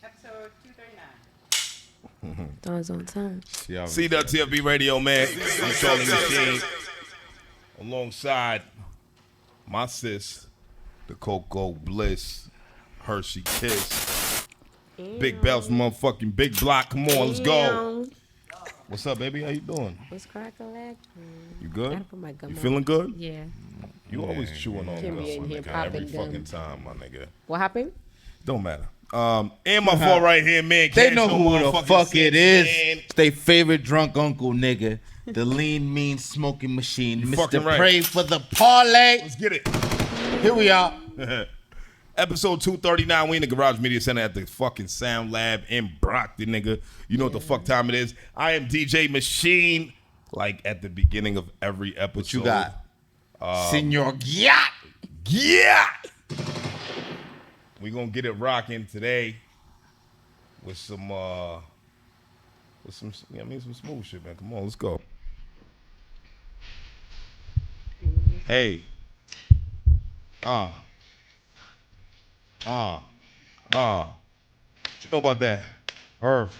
Episode 239. Thoughts on time. CWTFB Radio, man. I'm Charlie Machine. Alongside my sis, the Cocoa Bliss, Hershey Kiss. Big Bells, motherfucking Big Block. Come on, let's go. What's up, baby? How you doing? What's crackalacking? You good? Gotta put my gum You on. feeling good? Yeah. You always chewing on Can't gum, be in my here nigga. popping Every gum. fucking time, my nigga. What happened? Don't matter. And my fault right here, man. They Cash know no who the motherfucking fuck it is. man. It's they favorite drunk uncle nigga. The lean, mean, smoking machine. You Mr. fucking right. Pray for the parlay. Let's get it. Here we are. Episode 239. We in the Garage Media Center at the fucking Sound Lab in Brockton, nigga. You know what the fuck time it is. I am DJ Machine. Like at the beginning of every episode. What you got? Senor Gyat. Yeah. We gonna get it rocking today with some some smooth shit, man. Come on, let's go. Hey. What you know about that? Earth.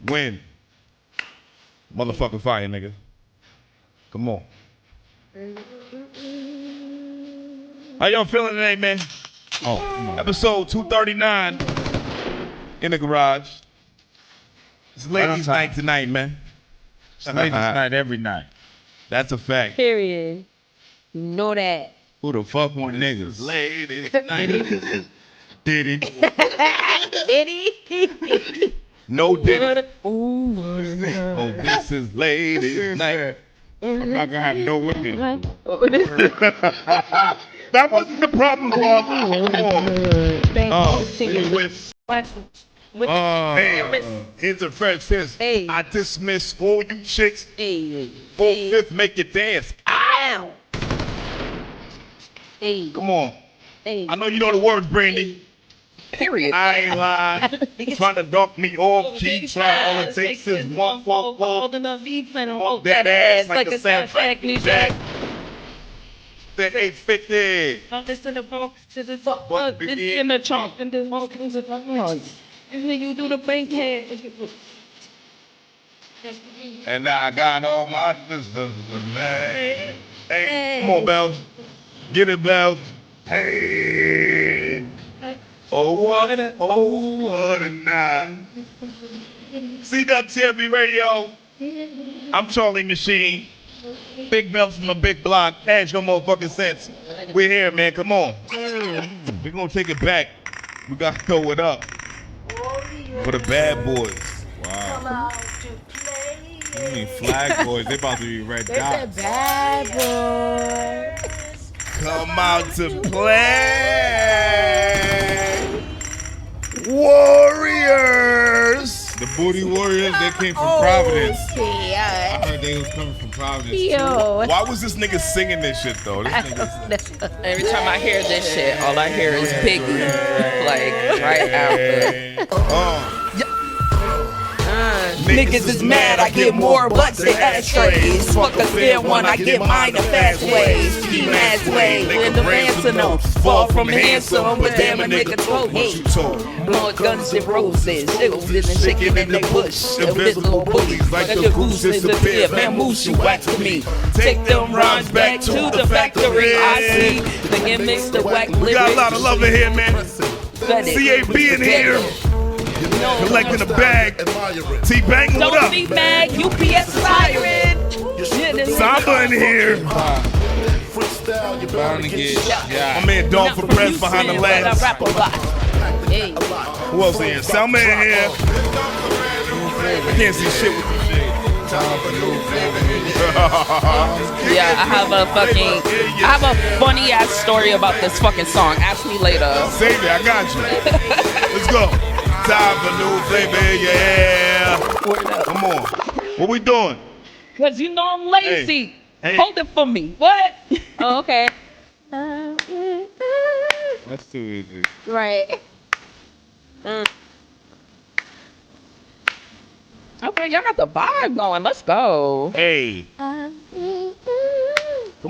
Wind. Motherfucking fire, nigga. Come on. How y'all feeling today, man? Episode 239 in the garage. It's ladies' night tonight, man. It's ladies' night every night. That's a fact. Period. You know that. Who the fuck want niggas? Ladies' night. Did it? Did he? No did. Ooh. Oh, this is ladies' night. I'm not gonna have no women. That wasn't the problem, Bob. Hey, here's the first fist. Hey. I dismiss all you chicks. Hey. Full fifth, make you dance. Ow. Hey. Come on. Hey. I know you know the words, Brandie. Period. I ain't lying. Trying to dunk me off. Keep trying. All it takes is one fall. Hold enough beef and Hold that ass like a soundtrack. Jack. That 850. Now listen to box to the top, in the chunk, and the smoking of the lungs. And then you do the bank head. And now I got all my sisters with me. Hey, come on, Bells. Get it, Bells. Hey. Oh, what a night. CWTFB Radio. I'm Charlie Machine. Big Bells from a big block. Cash no motherfucking sense. We're here, man. Come on. We're going to take it back. We got to throw it up for the bad boys. Wow. You mean flag boys? They about to be red They said dots. bad boy. Come out to play. Warriors. The booty warriors, they came from Providence. Okay, I heard they was coming from Providence. yo. Why was this nigga singing this shit though? This nigga's Every time I hear this shit, all I hear is Biggie. Like, right after. Niggas is mad, I get more butts than ashtrays. Fuck a fair one, I get mine the fast ways. Ski mask way, when the ransom no. Fall from handsome, but damn a nigga told what me. you told. Blowing guns and roses, shiggles and shaking in they bush. Invisible bullies like the goose disappear. Man, moose you whack to me. Take them rhymes back to the factory. I see the gimmicks, the whack lyrics. We got a lot of love in here, man. CAB in here. Collecting a bag. T-Bang, what Don't up? be mad, UPS siren. Samba in here. Bound to get shot. My man Don for Press behind the I lens. rap a lot. Hey. Who else in here? Selma in here. I can't see shit with this shit. Yeah, I have a funny ass story about this fucking song. Ask me later. Save it, I got you. Let's go. Time for new baby, yeah. Come on. What we doing? Cause you know I'm lazy. Hey. Hold it for me. What? Oh, okay. That's too easy. Right. Okay, y'all got the vibe going. Let's go. Hey. Come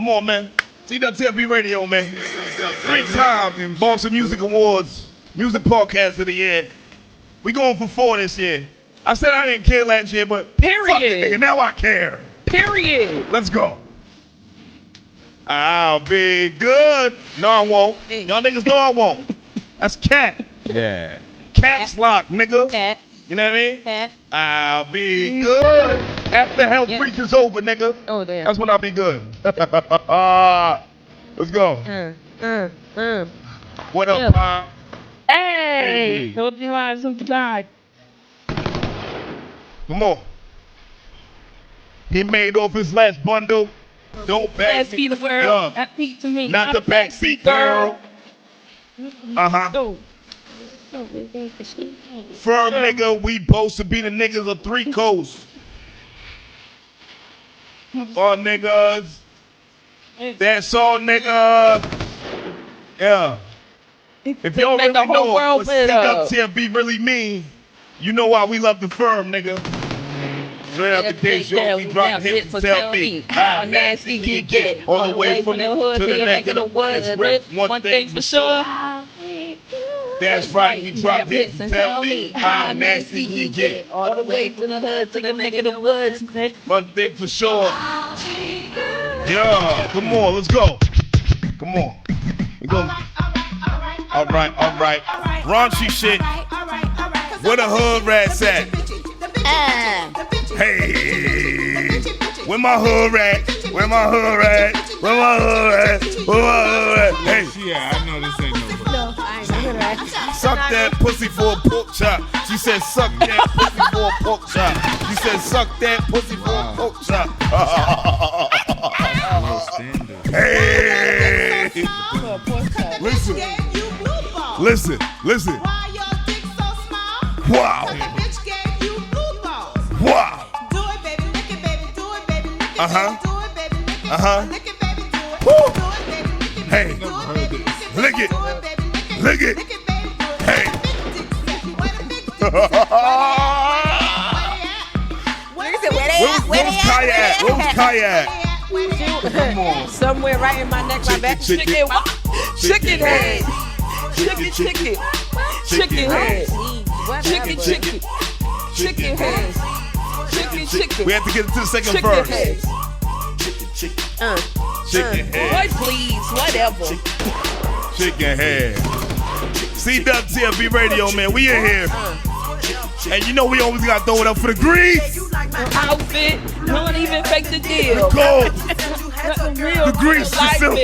on, man. CWTFB Radio, man. 3 time in Boston Music Awards. music podcast of the year. We going for 4 this year. I said I didn't care last year, but Period. fuck it, nigga, now I care. Period. Let's go. I'll be good. No, I won't. Y'all niggas know I won't. That's cat. Yeah. Caps lock, nigga. Cat. You know what I mean? Cat. I'll be good. After health Yeah. week is over, nigga. Oh, damn. That's when I'll be good. Let's go. What up, Yeah. Pop? Hey. Told you I died. Come on. He made off his last bundle. Don't back That's me. the world. Yeah. That beat to me. Not the backseat girl. Uh-huh. No. Firm nigga, we supposed to be the niggas of 3 coasts. All niggas. That's all nigga. Yeah. If y'all Make really the whole know world what better. CWTFB really mean, you know why we love the firm, nigga. Straight up the day show, we drop hits and tell me how nasty you get. All the way from the hood to the neck of the woods. Rip one thing for sure. That's right, we drop hits and tell me how nasty you get. All the way to the hood, to the neck of the woods. One thing for sure. Yeah, come on, let's go. Come on. We go. All right. Raunchy shit. Where the hood rats at? Hey, where my hood rat? Where my hood rat? Where my hood rat? Where my hood rat? Hey, Yeah, I know this ain't no. suck that pussy for a pork chop. She said, suck that pussy for a pork chop. She said, suck that pussy for a pork chop. Low standard. Hey, listen. Wow. Wow. Woo. Hey, lick it. Hey. Where was Kaya at? Come on. Somewhere right in my neck, my back. Chicken Chicken head. Chicken head. Chicken head. Chicken head. Chicken. We have to get into the second Chicken verse. head. Chicken Boy, head. please, whatever. Chicken head. CWTFB Radio, man. We in here. And you know we always got to throw it up for the grease. Outfit, don't even fake the deal. Go. The grease yourself.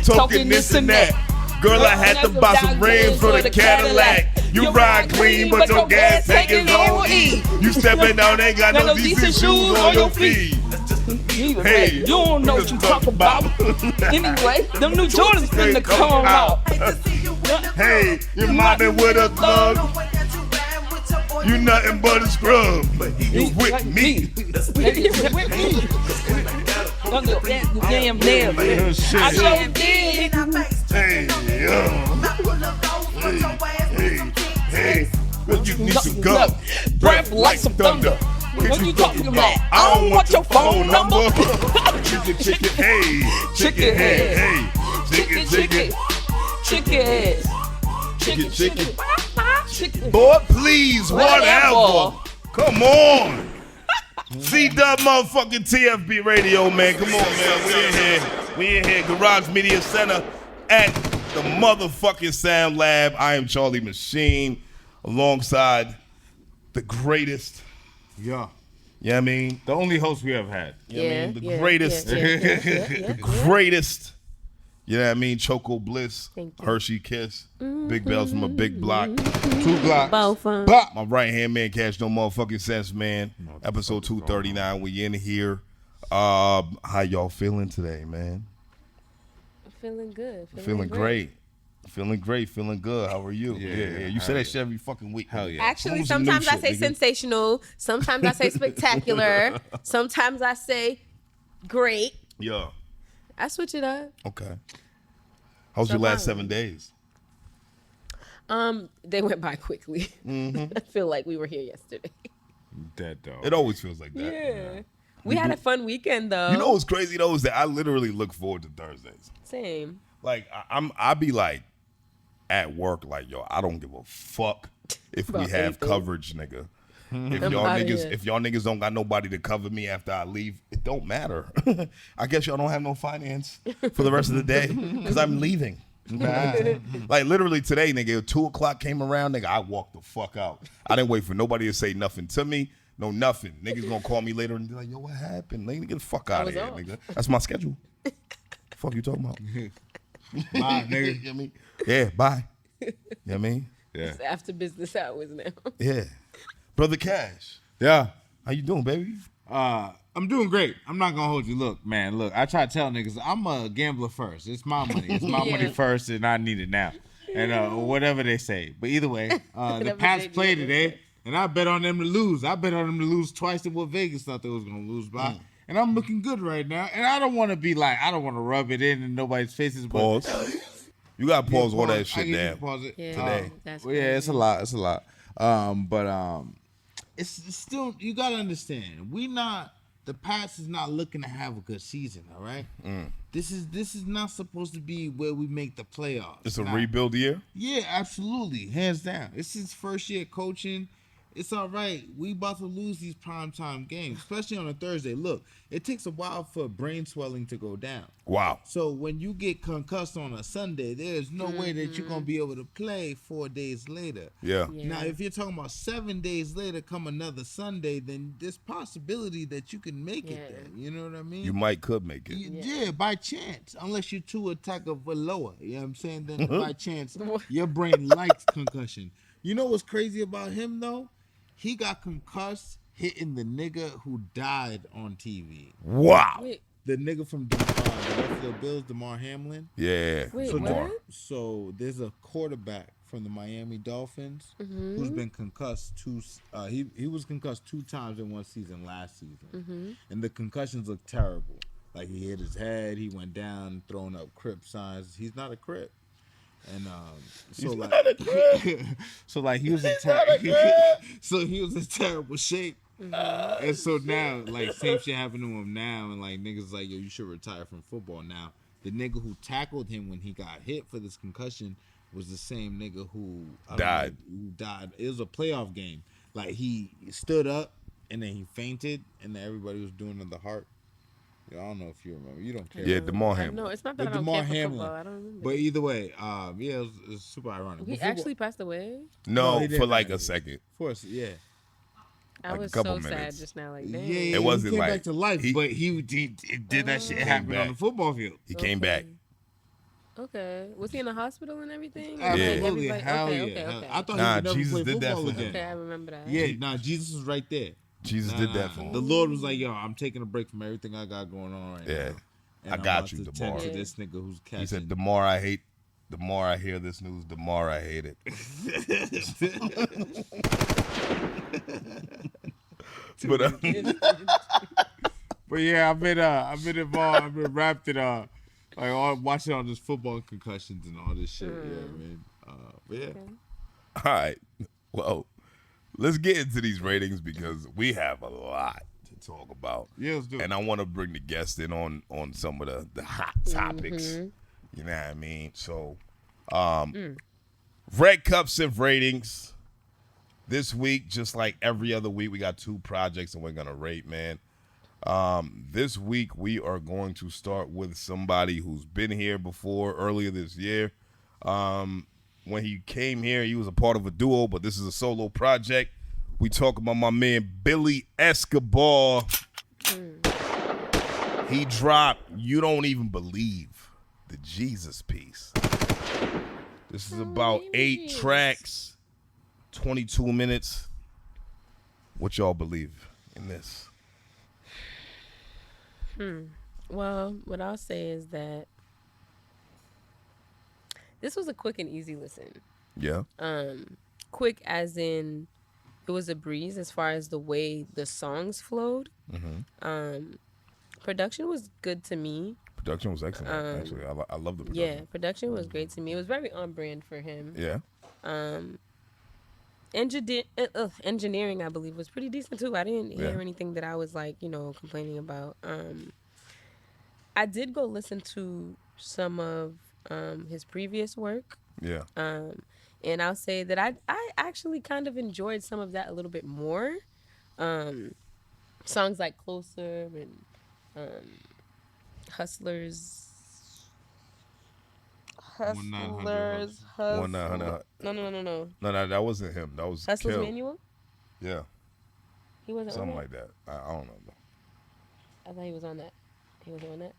Talking this and that. Girl, I had to buy some rims for the Cadillac. You ride clean, but your gas tank is on E. You stepping out, ain't got no decent shoes on your feet. Hey, You don't know what you talk about. Anyway, them new Jordans finna come out. Hey, you're mobbing with a thug. You nothing but a scrub. You with me. Damn. Real shit. I sure did. Hey, hey, you need some gum. Breath like some thunder. What you talking about? I don't want your phone number. Chicken head. Chicken head. Hey, chicken. Chicken. Boy, please, whatever. Come on. C-Dub motherfucking TFB Radio, man. Come on, man. We in here. Garage Media Center at the motherfucking Sound Lab. I am Charlie Machine alongside the greatest. Yeah. You know what I mean? The only host we have had. You know what I mean? The greatest. The greatest. You know what I mean? Choco Bliss, Hershey Kiss, Big Bells from a big block. 2 blocks. Both Bop. My right hand man, Cash No Motherfucking Sense, man. Episode 239. We in here. How y'all feeling today, man? Feeling good. Feeling great. Feeling great. Feeling good. How are you? Yeah. You say that shit every fucking week. Hell yeah. Actually, Who's the new sometimes I shit, say nigga? sensational. Sometimes I say spectacular. Sometimes I say great. Yeah. I switch it up. Okay. How's your last 7 days? They went by quickly. I feel like we were here yesterday. Dead dog. It always feels like that. Yeah. We had a fun weekend though. You know what's crazy though is that I literally look forward to Thursdays. Same. Like I be like, at work like, yo, I don't give a fuck if we About have anything. coverage, nigga. If I'm y'all outta niggas, here. if y'all niggas don't got nobody to cover me after I leave, it don't matter. I guess y'all don't have no finance for the rest of the day because I'm leaving. Like literally today, nigga, 2:00 came around, nigga, I walked the fuck out. I didn't wait for nobody to say nothing to me. No, nothing. Niggas gonna call me later and be like, yo, what happened? Nigga, get the fuck out of was here, off. nigga. That's my schedule. Fuck you talking about? Bye, nigga. You know what I mean? Yeah, bye. You know what I mean? Yeah. It's after business hours now. Yeah. Brother Cash, Yeah. how you doing, baby? I'm doing great. I'm not gonna hold you. Look, man. Look, I try to tell niggas I'm a gambler first. It's my money. It's my money first, and I need it now. And whatever they say. But either way, the Whatever Pats they play do. today, and I bet on them to lose. I bet on them to lose twice than what Vegas thought they was gonna lose by. And I'm looking good right now. And I don't want to be like, I don't want to rub it in nobody's faces. But Pause. You gotta pause all that I shit can down. pause it. Yeah, Today. that's Well, yeah, it's a crazy. lot. It's a lot. It's still, you gotta understand. The Pats is not looking to have a good season. All right. This is not supposed to be where we make the playoffs. It's a Nah. rebuild year. Yeah, absolutely, hands down. It's his first year coaching. It's all right. We about to lose these primetime games, especially on a Thursday. Look, it takes a while for brain swelling to go down. Wow. So when you get concussed on a Sunday, there's no way that you're gonna be able to play 4 days later. Yeah. Yeah. Now, if you're talking about 7 days later, come another Sunday, then there's possibility that you can make it Yeah. there. You know what I mean? You could make it. Yeah, by chance. Unless you're too attack of a lower. You know what I'm saying? Then by chance, your brain likes concussion. You know what's crazy about him, though? He got concussed hitting the nigga who died on TV. Wow. Wait, The nigga from the Buffalo Bills, DeMar Hamlin. Yeah. Wait, Some what? more. So there's a quarterback from the Miami Dolphins who's been concussed he was concussed 2 times in one season last season, and the concussions look terrible. Like he hit his head, he went down, throwing up Crip signs. He's not a Crip, and so like he was in so he was in terrible shape. And so now, like, same shit happened to him now, and like niggas like, yo, you should retire from football now. The nigga who tackled him when he got hit for this concussion was the same nigga who Died. It was a playoff game. Like he stood up and then he fainted, and then everybody was doing the heart. I don't know if you remember. You don't care. Yeah, DeMar No, Hamlin. it's not that I The don't DeMar care for Hamlin. football. I don't remember. But either way, yeah, it was super ironic. He But football- actually passed away. No, No, he for didn't like die. a second. of course, yeah. I Like a was couple so sad minutes. just now. Like, Yeah, damn. he wasn't came like- back to life, he- but he did that shit happen back. on the football field. He came back. Okay. Was he in the hospital and everything? Absolutely, Everybody- hell okay, yeah. okay, Hell- okay. I thought Nah, he would never Jesus play did that football for him. again. Okay, I remember that. Yeah, nah, Jesus was right there. Jesus did that for The him. Lord was like, yo, I'm taking a break from everything I got going on right Yeah. now. And I I'm got about you, to tend DeMar. to this nigga who's catching. He said, the more I hear this news, the more I hate it. But But yeah, I've been involved. I've been wrapped in watching all this football concussions and all this shit. Yeah, man. But yeah. all right. Well, let's get into these ratings because we have a lot to talk about. Yeah, let's do it. And I want to bring the guests in on some of the hot topics. You know what I mean? So, Red Cup Civ ratings. This week, just like every other week, we got 2 projects and we're going to rate, man. This week, we are going to start with somebody who's been here before earlier this year. When he came here, he was a part of a duo, but this is a solo project. We talk about my man, Billy Escobar. He dropped You Don't Even Believe, the Jesus piece. This is about 8 tracks, 22 minutes. What y'all believe in this? Well, what I'll say is that this was a quick and easy listen. Yeah. Quick as in it was a breeze as far as the way the songs flowed. Production was good to me. Production was excellent, actually. I love the production. Yeah, production was great to me. It was very on brand for him. Yeah. Engineering, I believe, was pretty decent too. I didn't hear Yeah. anything that I was like, complaining about. I did go listen to some of his previous work. Yeah. And I'll say that I actually kind of enjoyed some of that a little bit more. Songs like Closer and Hustlers. 1-900. One 900. No. No, that wasn't him. That was Hustlers Kill. Manual? Yeah, He wasn't something on that? like that. I don't know. I thought he was on that. He was on that?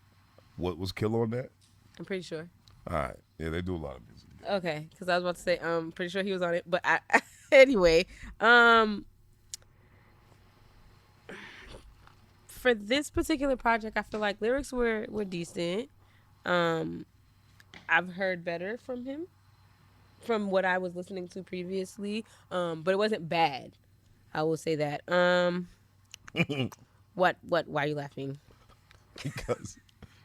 What was Kill on that? I'm pretty sure. All right. Yeah, they do a lot of music. Okay, because I was about to say, pretty sure he was on it. But anyway, for this particular project, I feel like lyrics were decent. I've heard better from him, from what I was listening to previously. But it wasn't bad. I will say that. What? Why are you laughing? Because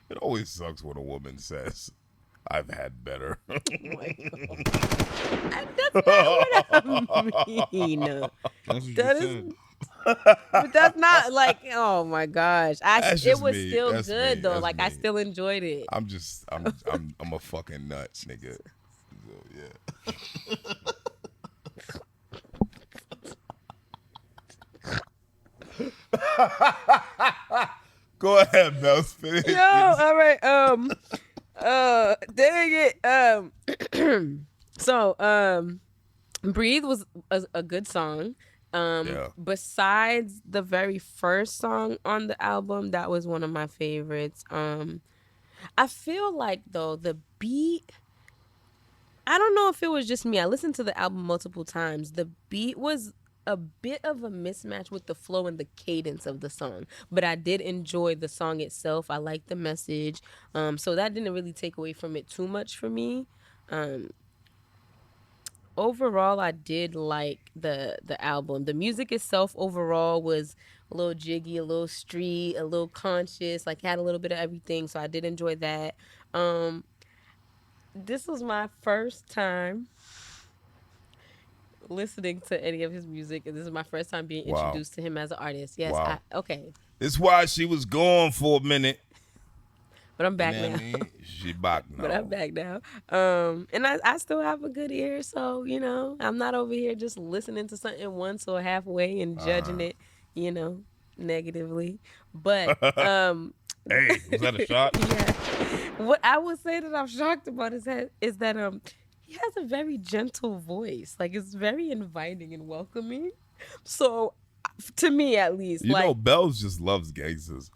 it always sucks when a woman says, I've had better. Oh my God. That's not what I mean. That's what you That said. is, but that's not like, oh my gosh. That's It just was me. still That's good me. though. That's Like I me. still enjoyed it. I'm a fucking nut, nigga. So, yeah. Go ahead, Mel. Finish. Yo, all right. Dang it. So, Breathe was a good song. Yeah. Besides the very first song on the album, that was one of my favorites. I feel like though the beat, I don't know if it was just me. I listened to the album multiple times. The beat was a bit of a mismatch with the flow and the cadence of the song, but I did enjoy the song itself. I liked the message, so that didn't really take away from it too much for me. Overall, I did like the album. The music itself overall was a little jiggy, a little street, a little conscious, like had a little bit of everything, so I did enjoy that. This was my first time listening to any of his music, and this is my first time being Wow. introduced to him as an artist. Yes, Wow. okay, This is why she was gone for a minute. but I'm back You know what I now. mean? She back now. But I'm back now. And I still have a good ear, so, you know, I'm not over here just listening to something once or halfway and judging it, you know, negatively. But, Hey, was that a shot? yeah. What I would say that I'm shocked about is that he has a very gentle voice. Like, it's very inviting and welcoming. So, to me at least, You like, know, Bells just loves gangsters.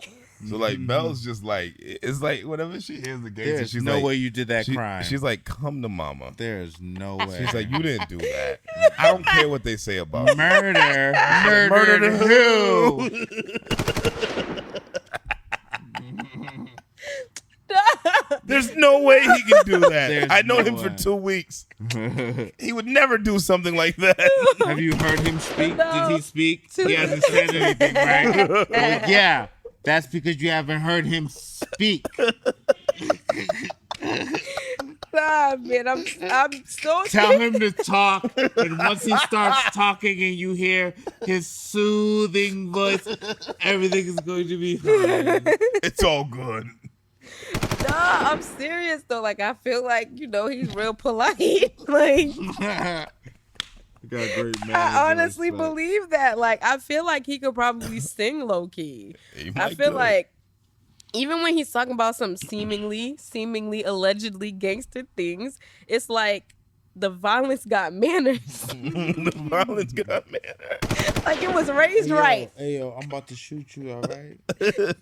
So like Bells just like, it's like whenever she hears a gangster, There's she's no like, way you did that crime. She's like, come to mama. There's no way. She's like, you didn't do that. I don't care what they say about me. murder. Murder who? There's no way he can do that. There's I know no him for way. 2 weeks. He would never do something like that. Have you heard him speak? No. Did he speak? He hasn't said anything, right? Well, yeah, that's because you haven't heard him speak. nah, man, I'm so Tell him to talk, and once he starts talking and you hear his soothing voice, everything is going to be fine. It's all good. Nah, I'm serious though. Like I feel like, you know, he's real polite. Like Got great I honestly believe that. Like I feel like he could probably sing low key. He I might feel do. like even when he's talking about some seemingly, allegedly gangster things, it's like the violence got manners. The violence got manners. Like it was raised right. Hey, yo, I'm about to shoot you, all right?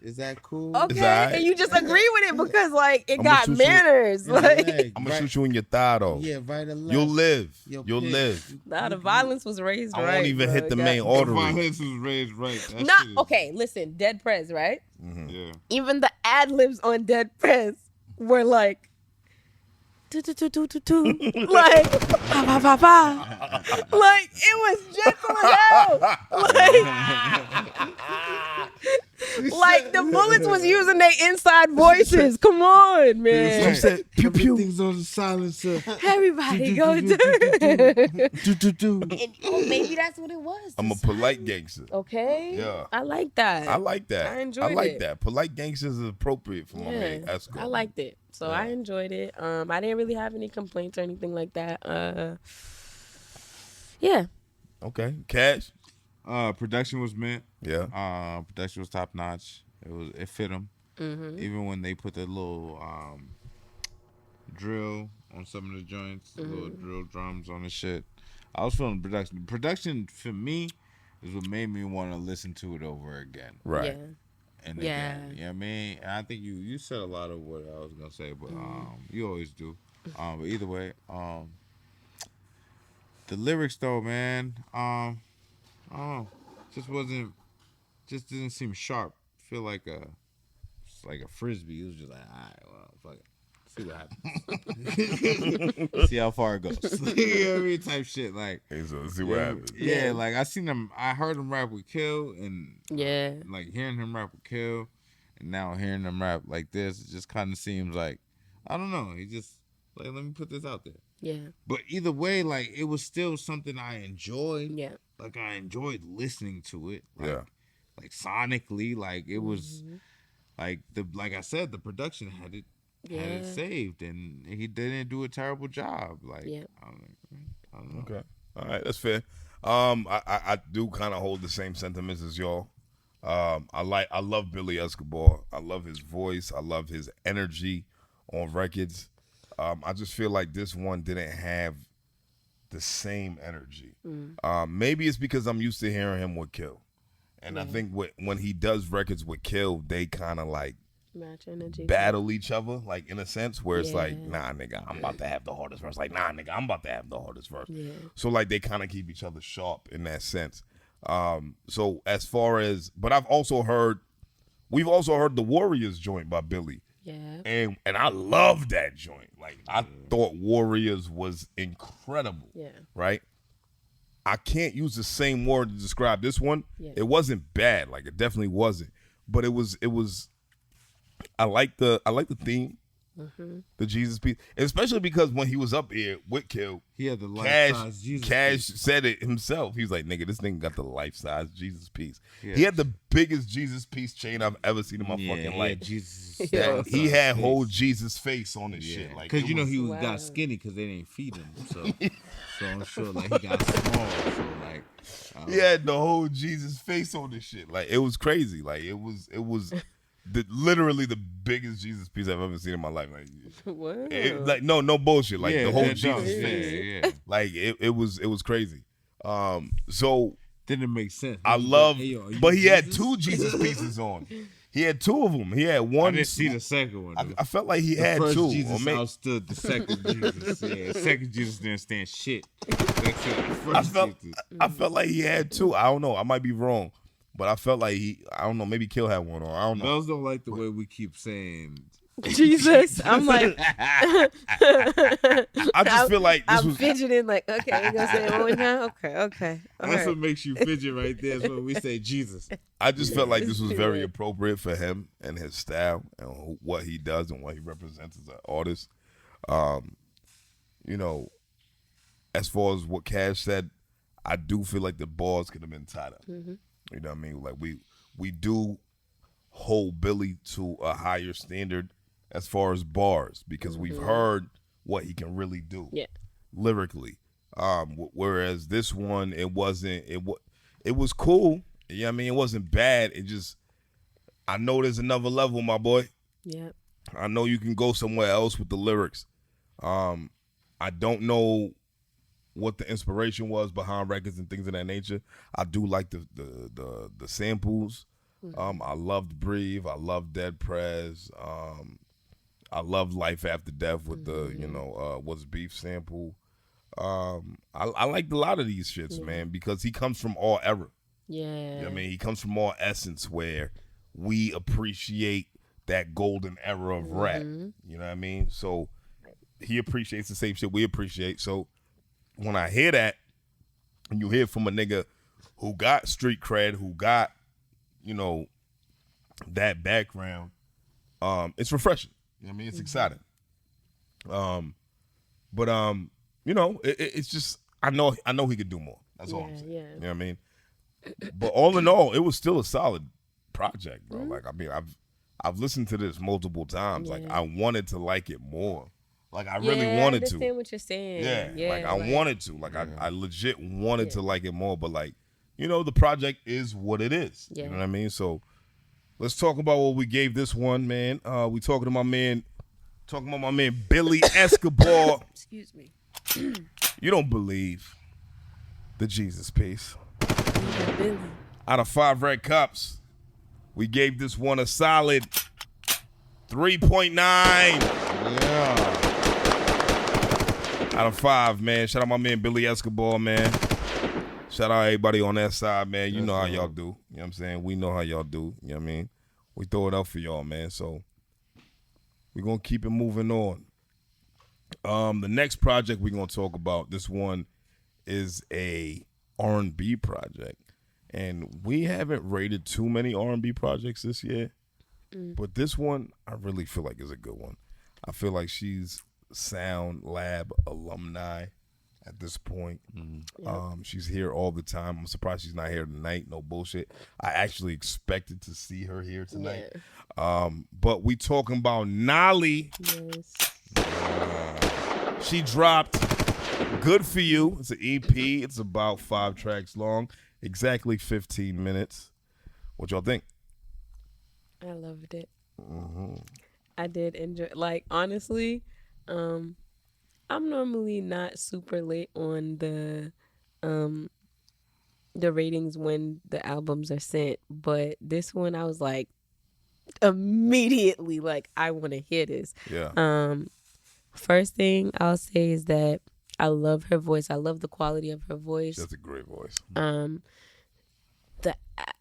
Is that cool? Okay, alright. and you just agree with it because like it I'ma got shoot you manners. In the Like leg, I'm gonna right- shoot you in your thigh though. Yeah, right or left. You'll live. Yo, You'll pig. live. nah, the violence was raised I right. won't even bro. hit the It main got- artery. Violence was raised right. That Not shit is- okay. Listen, Dead Prez, right? Yeah. Even the ad libs on Dead Prez were like, like, pa pa pa pa. Like it was gentle as hell. Like, Like the bullets was using their inside voices. Come on, man. She said, pew pew. Things on the silencer. Everybody go do. And maybe that's what it was. I'm a polite gangster. Okay. Yeah. I like that. I like that. I enjoyed I like it. that. Polite gangsters is appropriate for my man Esco. I liked it. So I enjoyed it. I didn't really have any complaints or anything like that. Yeah. Okay. Cash. Production was mint. Yeah. Production was top notch. It fit them. Even when they put the little drill on some of the joints, little drill drums on the shit. I was feeling production. Production for me is what made me want to listen to it over again. Right. Yeah. And again, you know what I mean? And I think you said a lot of what I was gonna say, but you always do. But either way, the lyrics though, man, just didn't seem sharp. Feel like it's like a frisbee. It was just like, all right, well, fuck it. See what happens. See how far it goes. You know what I mean? Type shit. Like, see what happens. Yeah, like I heard him rap with Kill, and Yeah. like hearing him rap with Kill, and now hearing him rap like this, it just kind of seems like, I don't know. He just like, let me put this out there. Yeah. But either way, like it was still something I enjoyed. Yeah. Like I enjoyed listening to it. Like, Yeah. Like sonically, like it was like I said, the production had it saved, and he didn't do a terrible job. Like I don't know. Okay. All right, that's fair. I do kind of hold the same sentiments as y'all. I love Billy Escobar. I love his voice. I love his energy on records. I just feel like this one didn't have the same energy. Maybe it's because I'm used to hearing him with Kill. And I think when he does records with Kill, they kind of like match energy, battle each other, like in a sense, where it's like, nah, nigga, I'm about to have the hardest verse. Like, nah, nigga, I'm about to have the hardest verse. Yeah. So like they kind of keep each other sharp in that sense. So as far as, but we've also heard the Warriors joint by Billy. Yeah. And I love that joint. Like I thought Warriors was incredible. Yeah. Right? I can't use the same word to describe this one. Yeah. It wasn't bad. Like it definitely wasn't. But it was I like the theme. The Jesus piece. Especially because when he was up here with Kill, he had the life-size Jesus Cash piece. said it himself. He was like, nigga, this nigga got the life-size Jesus piece. Yeah. He had the biggest Jesus piece chain I've ever seen in my fucking life. Jesus. He had whole Jesus face on his shit. Like, because he got skinny because they didn't feed him. So I'm sure like he got small. So like he had the whole Jesus face on this shit. Like it was crazy. Like it was literally the biggest Jesus piece I've ever seen in my life. Like, Wow. like no bullshit. Like the whole that Jesus does. face. Yeah. Like it was crazy. So didn't make sense. I love, Hey, yo, but he had Jesus? 2 Jesus pieces on. He had 2 of them. He had I one. didn't see the second one. I felt like he The had first 2. Jesus or maybe, outstood the second Jesus. Yeah, second Jesus didn't stand shit. That's it. First Jesus. I felt like he had 2. I don't know. I might be wrong, but I felt like I don't know. Maybe Kill had one, or I don't know. Bells don't like the way we keep saying Jesus. I'm like, I just feel like this I'm was. fidgeting like, okay, you gonna say it one more time? Okay. All That's right. what makes you fidget right there. Is when we say Jesus. I just felt like this was very appropriate for him and his style and what he does and what he represents as an artist. You know, as far as what Cash said, I do feel like the bars could have been tighter. You know what I mean? Like we do hold Billy to a higher standard as far as bars because we've heard what he can really do lyrically. Whereas this one, it was cool. You know what I mean? It wasn't bad. It just, I know there's another level, my boy. Yeah. I know you can go somewhere else with the lyrics. I don't know what the inspiration was behind records and things of that nature. I do like the samples. I loved Breathe. I loved Dead Prez. I loved Life After Death with the What's Beef sample. I liked a lot of these shits, man, because he comes from all era. Yeah. You know what I mean, he comes from all essence where we appreciate that golden era of rap. You know what I mean? So he appreciates the same shit we appreciate. So when I hear that, and you hear from a nigga who got street cred, who got, that background, it's refreshing. You know what I mean? It's exciting. But you know, it's just I know he could do more. That's all I'm saying. Yeah. You know what I mean? But all in all, it was still a solid project, bro. Like I mean, I've listened to this multiple times. Like I wanted to like it more. Like I really wanted to. I understand what you're saying. Yeah, like I wanted to. Like I legit wanted to like it more. But like, you know, the project is what it is. Yeah. You know what I mean? So let's talk about what we gave this one, man. We talking about my man Billy Escobar. Excuse me. You don't believe the Jesus piece. Yeah, Billy. Out of 5 red cups, we gave this one a solid 3.9. Yeah. Out of 5, man. Shout out my man Billy Escobar, man. Shout out everybody on that side, man. You know how y'all do. You know what I'm saying? We know how y'all do. You know what I mean? We throw it out for y'all, man. So we're going to keep it moving on. The next project we're going to talk about, this one is a R&B project. And we haven't rated too many R&B projects this year. But this one, I really feel like is a good one. I feel like she's Sound Lab alumni at this point. She's here all the time. I'm surprised she's not here tonight. No bullshit. I actually expected to see her here tonight. Yeah. But we talking about Nolly. Yes. She dropped Good For You. It's an EP. It's about 5 tracks long. Exactly 15 minutes. What y'all think? I loved it. I did enjoy. Like honestly, I'm normally not super late on the ratings when the albums are sent, but this one I was like immediately like I want to hear this. Yeah. First thing I'll say is that I love her voice. I love the quality of her voice. That's a great voice.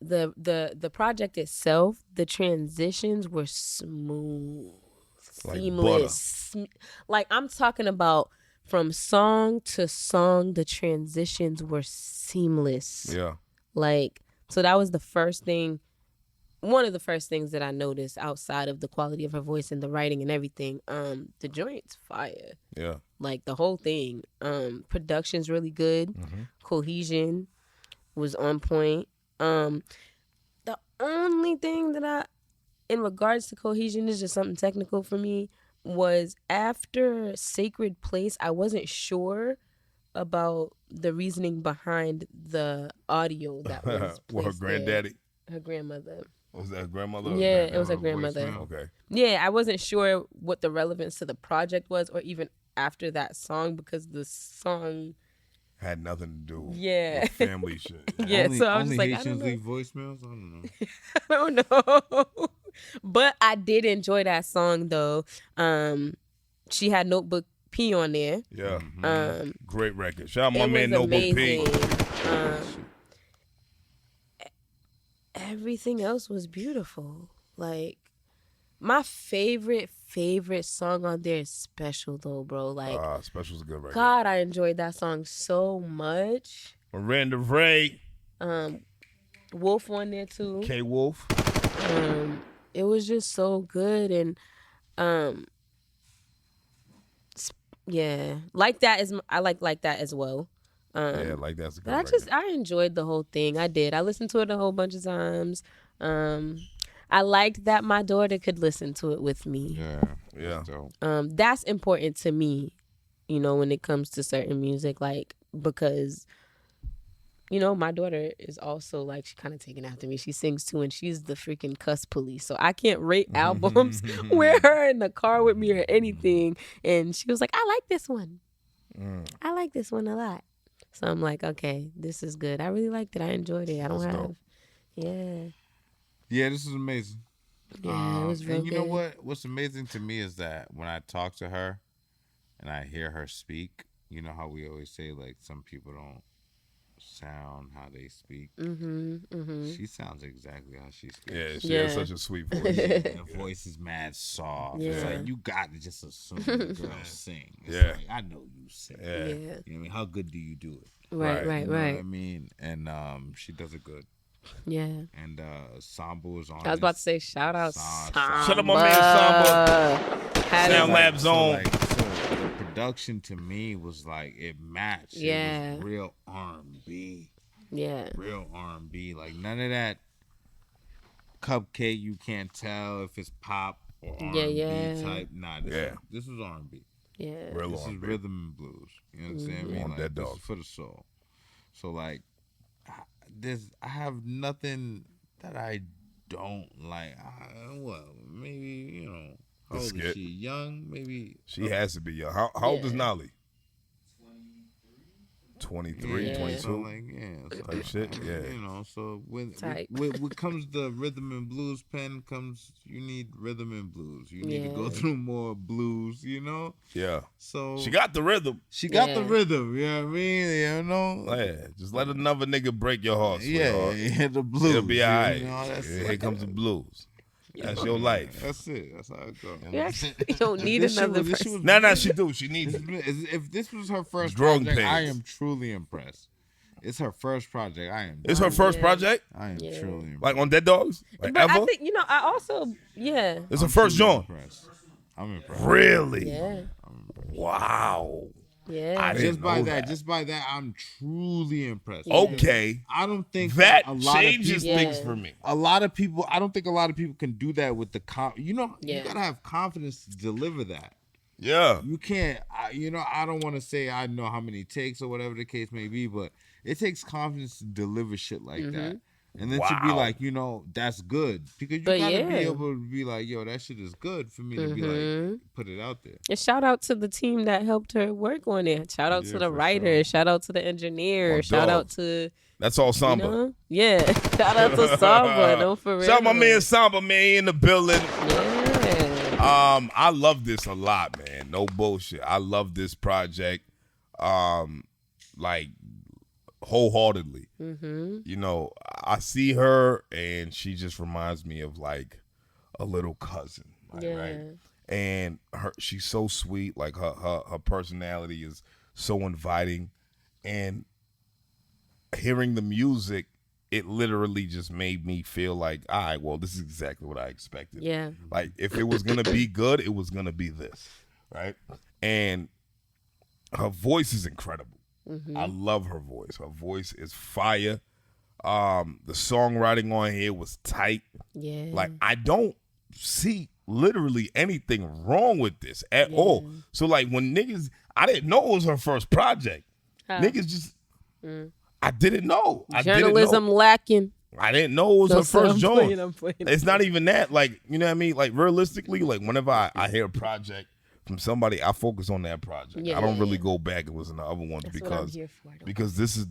The project itself, the transitions were smooth, Like seamless. Like I'm talking about from song to song, the transitions were seamless. Yeah. Like, so that was the first thing, one of the first things that I noticed outside of the quality of her voice and the writing and everything. The joint's fire. Yeah. Like the whole thing. Production's really good. Cohesion was on point. The only thing that in regards to cohesion, is just something technical for me, was after Sacred Place, I wasn't sure about the reasoning behind the audio that was Well, her placed granddaddy? there. Her grandmother. Was that her grandmother? Yeah, it was her grandmother. Okay. Yeah, I wasn't sure what the relevance to the project was, or even after that song, because the song had nothing to do Yeah. with family shit. Yeah, so I was only just like, I Haitians don't know. leave voicemails? I don't know. I don't know. But I did enjoy that song though. She had Notebook P on there. Yeah. Great record. Shout out my It man was Notebook P. amazing. Everything else was beautiful. Like my favorite song on there is Special though, bro. Like Special's a good record. God, I enjoyed that song so much. Miranda Ray. Wolf on there too. K Wolf. It was just so good, and yeah, like that is I like that as well. Yeah, like that's a good But record. I enjoyed the whole thing. I did. I listened to it a whole bunch of times. I liked that my daughter could listen to it with me. Yeah. Dope. That's important to me, you know, when it comes to certain music, like, because, you know, my daughter is also like, she kind of taken after me. She sings too, and she's the freaking cuss police. So I can't rate albums with her in the car with me or anything. And she was like, I like this one. I like this one a lot. So I'm like, okay, this is good. I really liked it. I enjoyed it. I don't That's have, dope. Yeah, this is amazing. Yeah, it was real and you know good. what? What's amazing to me is that when I talk to her and I hear her speak, you know how we always say, like, some people don't sound how they speak. She sounds exactly how she speaks. Yeah, she Yeah. has such a sweet voice. Her voice is mad soft. It's Yeah. like, you got to just assume the girl sing. It's Yeah. like, I know you sing. Yeah. Yeah. You know what I mean? How good do you do it? Right, Right. right, You know what I right. mean? And she does it good. Yeah. And Samba was on. I was about to say shout out Samba. Shout out my man Samba. Sound Lab Zone. So the production to me was like it matched. Yeah. It was real R&B. Yeah. Real R&B. Like none of that cupcake. You can't tell if it's pop or R&B type. Nah. This was R&B. Yeah. Real This R&B. is rhythm and blues. You understand me? On Like, that this dog. is for the soul. So like, I have nothing that I don't like. Well, maybe how old is she? Young, maybe. She has to be young. How old is Nolly? 23, Yeah. 22. So like, Type shit, yeah. So when Type. when comes the rhythm and blues pen comes, you need rhythm and blues. You need to go through more blues, Yeah. So She got the rhythm. She got the rhythm, you know what I mean? Yeah. Just let another nigga break your heart, Yeah, sweetheart. the blues. It'll be all right. Here comes the blues. That's your life. That's it. That's how it goes. You actually don't need another person. Nah, she do. She needs it. If this was her first Growing project, I pains. am truly impressed. It's her first project. It's her first project? I am truly impressed. Like on Dead Dogs? Like But ever? I think I also It's her first joint. I'm impressed. Really? Yeah. Wow. Yeah. I didn't know Just by that, I'm truly impressed. Okay. I don't think That a lot changes of people, things for me. a lot of people. I don't think a lot of people can do that with the you Yeah. gotta have confidence to deliver that. Yeah. You can't. I don't want to say I know how many takes or whatever the case may be, but it takes confidence to deliver shit like that. And then to be Wow. like, that's good. Because you But gotta be able to be like, yo, that shit is good for me to be like, put it out there. And shout out to the team that helped her work on it. Shout out to the for writer. Shout out to the engineer. Oh, Shout dog. out to That's all Samba. Yeah. Shout out to Samba. No, for real. Shout out my man Samba, man, he in the building. Yeah. I love this a lot, man. No bullshit. I love this project, like wholeheartedly. I see her and she just reminds me of like a little cousin, right? And she's so sweet. Like her personality is so inviting, and hearing the music, it literally just made me feel like, all right, well, this is exactly what I expected. Yeah. Like, if it was going to be good, it was going to be this, right? And her voice is incredible. I love her voice. Her voice is fire. The songwriting on here was tight. Yeah. Like, I don't see literally anything wrong with this at all. So, like, when niggas, I didn't know it was her first project. Niggas just... I didn't know. Journalism lacking. I didn't know it was her first joint. I'm playing. It's not even that. Like, you know what I mean? Like, realistically, like, whenever I hear a project from somebody, I focus on that project. I don't really go back and listen to other ones That's what I'm here for, though. because this is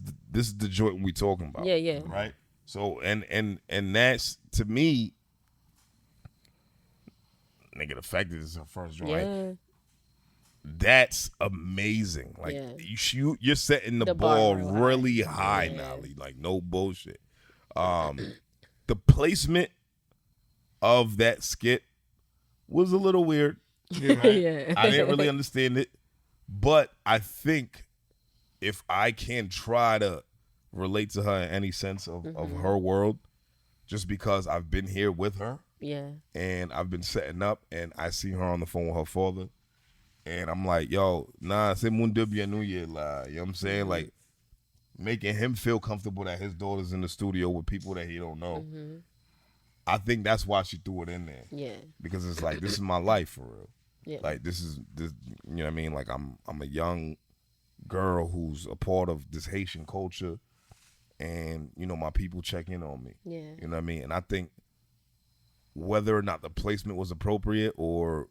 the joint we talking about. Yeah. Right? So, and that's, to me, nigga, the fact that this is her first joint, Yeah. that's amazing. Like, you're setting the ball really high now. Like, no bullshit. The placement of that skit was a little weird. Yeah. I didn't really understand it, but I think if I can try to relate to her in any sense of her world, just because I've been here with her, and I've been setting up, and I see her on the phone with her father, and I'm like, yo, nah, c'est mon debut New Year, la. You know what I'm saying? Like, making him feel comfortable that his daughter's in the studio with people that he don't know. I think that's why she threw it in there. Yeah. Because it's like, this is my life for real. Yeah. Like, this, you know what I mean? Like, I'm a young girl who's a part of this Haitian culture, and, my people check in on me. Yeah. You know what I mean? And I think whether or not the placement was appropriate or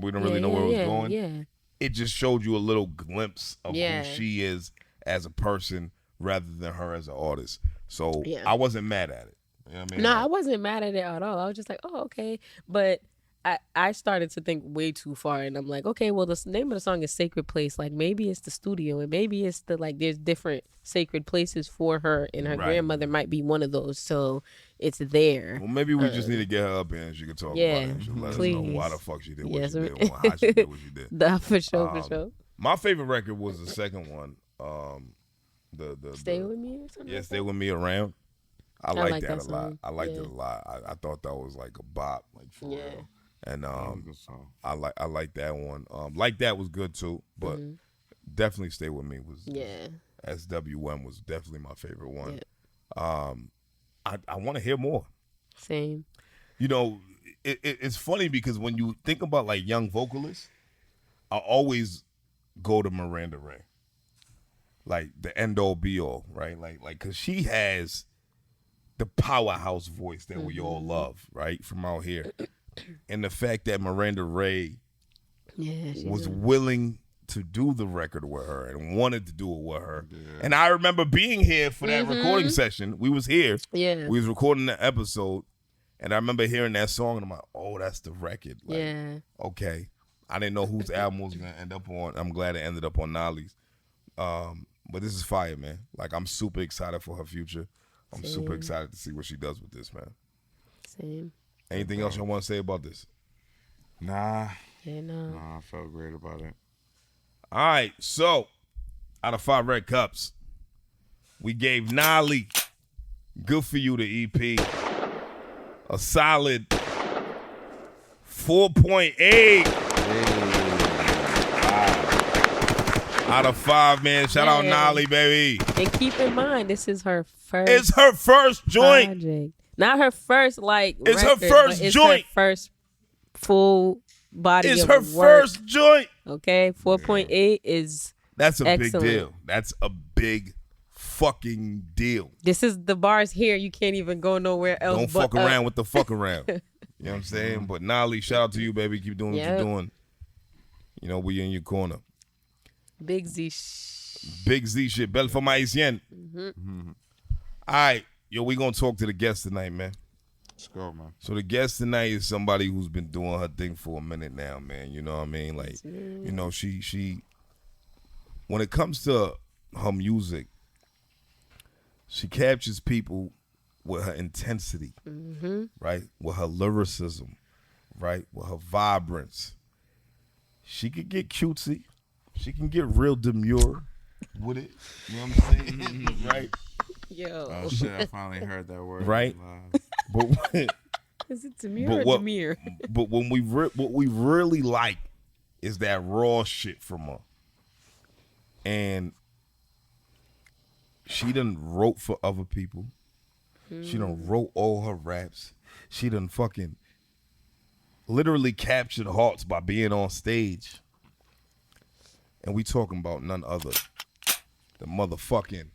we don't really know where it was going, it just showed you a little glimpse of who she is as a person rather than her as an artist. So I wasn't mad at it. You know what I mean? No, I wasn't mad at it at all. I was just like, oh, okay. But I started to think way too far, and I'm like, okay, well, the name of the song is Sacred Place. Like, maybe it's the studio, and maybe it's there's different sacred places for her, and her grandmother might be one of those, so it's there. Well, maybe we just need to get her up here and she can talk about it. And she'll let us know why the fuck she did what she did, and how she did what she did. For sure. My favorite record was the second one. The Stay With Me or something? Yeah, Stay With Me Around. I like that a lot. song. I liked it a lot. I thought that was like a bop, like for real. And Good song. I like that one. Like that was good too, but definitely Stay With Me was SWM was definitely my favorite one. I want to hear more. Same. You know, it's funny because when you think about like young vocalists, I always go to Miranda Ray, like the end all be all, right? Like because she has the powerhouse voice that we all love, right, from out here, and the fact that Miranda Ray was willing to do the record with her and wanted to do it with her. And I remember being here for that recording session. We was here. Yeah. We was recording the episode, and I remember hearing that song, and I'm like, oh, that's the record. Like, okay. I didn't know whose album was going to end up on. I'm glad it ended up on Nolly's. But this is fire, man. Like, I'm super excited for her future. I'm super excited to see what she does with this, man. Same. Anything else you want to say about this? Nah. Yeah, no. Nah, I felt great about it. All right, so out of 5 red cups, we gave Nolly Good For You, the EP, a solid 4.8 out of 5, man. Shout out Nolly, baby. And keep in mind, this is her first. It's her first joint. Project. Not her first, like, it's record, her first it's joint. Her first full body It's of her work. first joint. Okay, 4.8 is That's a excellent. big deal. That's a big fucking deal. This is the bars here. You can't even go nowhere else. Don't fuck around with the fuck around. You know what I'm saying? But Nolly, shout out to you, baby. Keep doing what you're doing. You know, we in your corner. Big Z. Big Z shit. Belle for Haitienne. All right. Yo, we going to talk to the guest tonight, man. Let's go, man. So the guest tonight is somebody who's been doing her thing for a minute now, man. You know what I mean? Like, you know, she when it comes to her music, she captures people with her intensity, right? With her lyricism, right? With her vibrance. She could get cutesy. She can get real demure with it. You know what I'm saying? Right? Yo. Oh, shit, I finally heard that word. Right? Live. But Is it Demir or Demir? But when what we really like is that raw shit from her. And she done wrote for other people. She done wrote all her raps. She done fucking literally captured hearts by being on stage. And we talking about none other than motherfucking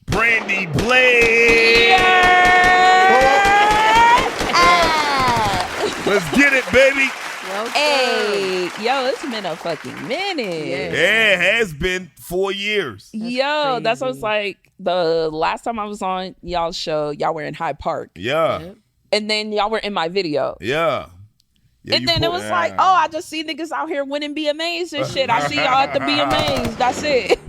Brandie Blaze. Let's get it, baby. Hey, yo, it's been a fucking minute. Yeah, it has been 4 years. Yo, that's what it's like. The last time I was on y'all's show, y'all were in Hyde Park. Yeah. And then y'all were in my video. Yeah. Yeah, and then it was like, oh, I just see niggas out here winning BMAs and shit. I see y'all at the BMAs. That's it.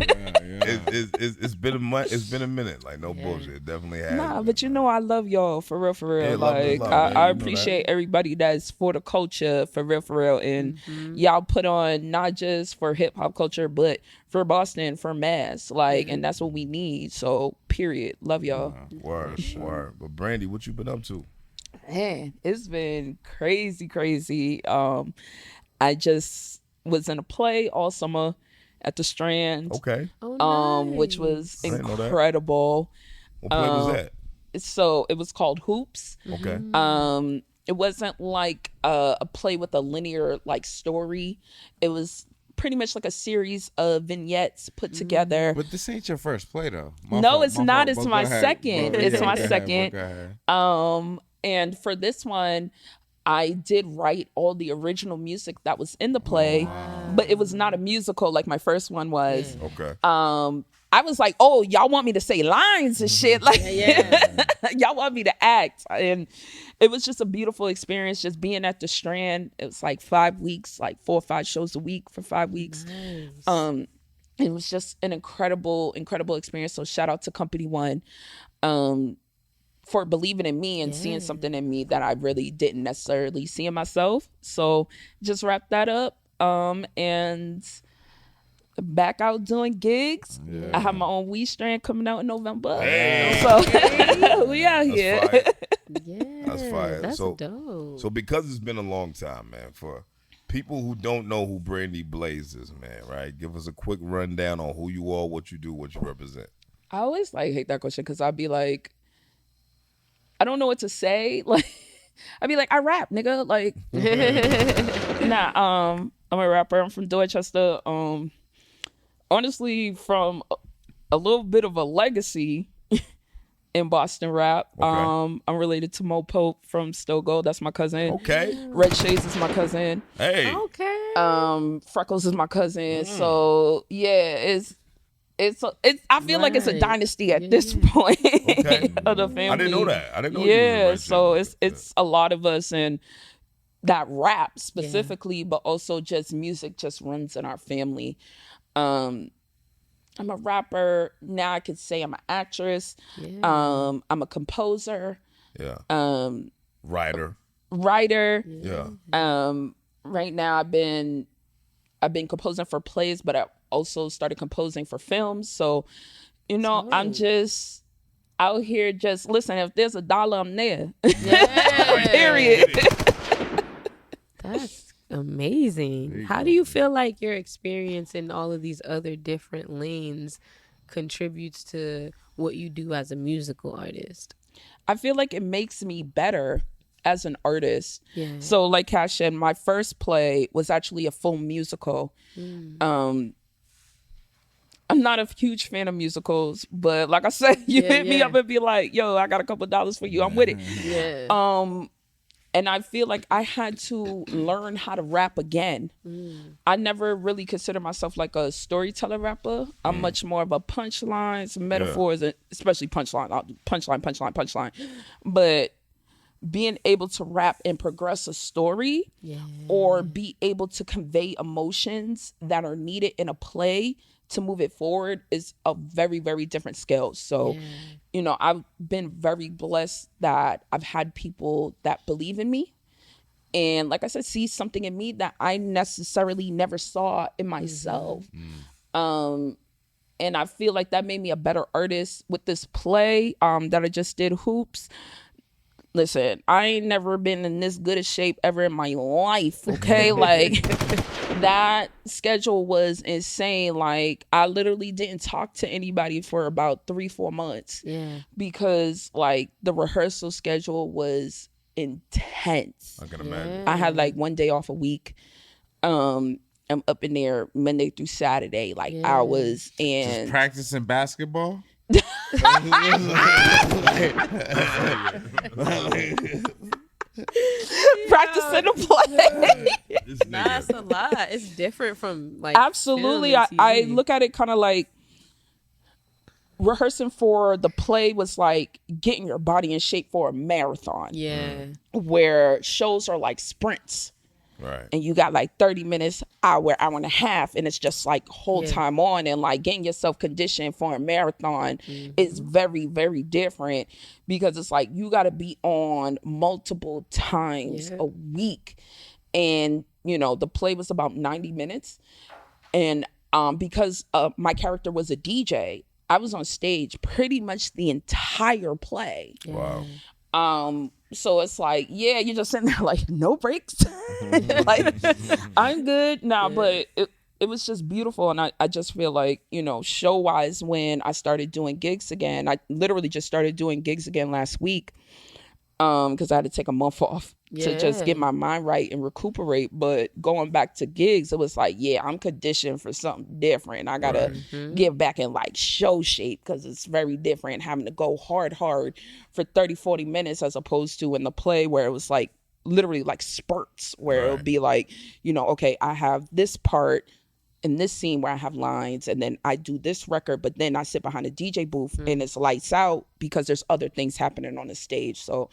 It's been a month. It's been a minute. Like, no bullshit. It definitely has. Nah, but you know I love y'all for real, for real. Yeah, like love, I appreciate everybody that's for the culture for real. And y'all put on not just for hip hop culture, but for Boston, for mass. Like, and that's what we need. So period. Love y'all. Word. But Brandie, what you been up to? Man, it's been crazy. I just was in a play all summer at the Strand. Okay. Which was I didn't know that. incredible. What play was that? So it was called Hoops. Okay. It wasn't like a play with a linear like story. It was pretty much like a series of vignettes put together. But this ain't your first play, though. No, it's not. Fault. It's But my go ahead. second. It's my Go second. ahead. And for this one, I did write all the original music that was in the play, but it was not a musical like my first one was. Okay. I was like, oh, y'all want me to say lines and shit. Like, y'all want me to act. And it was just a beautiful experience just being at the Strand. It was like 5 weeks, like 4 or 5 shows a week for 5 weeks. Nice. It was just an incredible experience. So shout out to Company One for believing in me and seeing something in me that I really didn't necessarily see in myself. So just wrap that up. And back out doing gigs. I have my own weed strand coming out in November. Hey. So we out here. That's fire. Yeah, That's fire. That's So- dope. So because it's been a long time, man, for people who don't know who Brandie Blaze is, man, right? Give us a quick rundown on who you are, what you do, what you represent. I always hate that question because I'd be like, I don't know what to say. Like, I'd be like, I rap, nigga. Like, nah. I'm a rapper. I'm from Dorchester. Honestly, from a little bit of a legacy in Boston rap. Okay. I'm related to Mo Pope from Still Gold. That's my cousin. Okay. Red Shades is my cousin. Hey. Okay. Freckles is my cousin. So yeah, I feel like it's a Right. dynasty at Yeah, this yeah. point Okay. of the family. I didn't know that. I didn't know you was a Yeah, Red so Shades. it's a lot of us, and that rap specifically, but also just music just runs in our family. I'm a rapper. Now I could say I'm an actress. Yeah. I'm a composer, Yeah. Writer. writer. Yeah. Right now I've been composing for plays, but I also started composing for films. So, I'm just out here just listen, if there's $1, I'm there. Yeah. Period. That's amazing. How do you feel like your experience in all of these other different lanes contributes to what you do as a musical artist? I feel like it makes me better as an artist. Yeah. So like Cash said, my first play was actually a full musical. I'm not a huge fan of musicals, but like I said, you hit me up and be like, yo, I got a couple dollars for you. I'm with it. Yeah. And I feel like I had to learn how to rap again. I never really consider myself like a storyteller rapper. I'm much more of a punchlines, metaphors, and especially punchline. But being able to rap and progress a story or be able to convey emotions that are needed in a play to move it forward is a very, very different skill. So, I've been very blessed that I've had people that believe in me. And like I said, see something in me that I necessarily never saw in myself. And I feel like that made me a better artist with this play that I just did, Hoops. Listen, I ain't never been in this good a shape ever in my life, okay? Like, that schedule was insane. Like, I literally didn't talk to anybody for about 3-4 months. Yeah. Because, like, the rehearsal schedule was intense. I can imagine. I had, like, 1 day off a week. I'm up in there Monday through Saturday, like, hours. And Practicing basketball. practicing the play. This That's nigga. a lot. It's different from like Absolutely. film and I TV. look at it kind of like rehearsing for the play was like getting your body in shape for a marathon. Yeah. Where shows are like sprints. Right. And you got like 30 minutes, hour and a half, and it's just like whole time on, and like getting yourself conditioned for a marathon is very, very different because it's like you got to be on multiple times a week. And, the play was about 90 minutes. And because my character was a DJ, I was on stage pretty much the entire play. Wow. So it's like, you're just sitting there like, no breaks. Like, I'm good. But it was just beautiful. And I just feel like, show wise, when I started doing gigs again, I literally just started doing gigs again last week. Because I had to take a month off to just get my mind right and recuperate. But going back to gigs, it was like, I'm conditioned for something different. I got to get back in like show shape because it's very different having to go hard for 30, 40 minutes as opposed to in the play where it was like literally like spurts where it would be like, okay, I have this part in this scene where I have lines and then I do this record, but then I sit behind a DJ booth and it's lights out because there's other things happening on the stage. So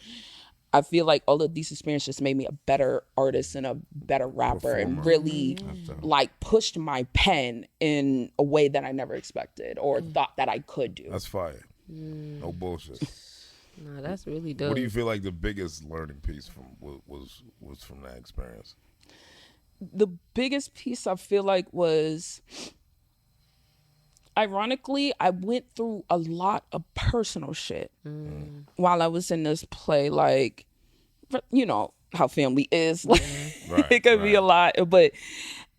I feel like all of these experiences made me a better artist and a better rapper and really like pushed my pen in a way that I never expected or thought that I could do. That's fire. No bullshit. No, that's really dope. What do you feel like the biggest learning piece from was from that experience? The biggest piece I feel like was Ironically, I went through a lot of personal shit while I was in this play. Like, you know how family is. Like, it could be a lot,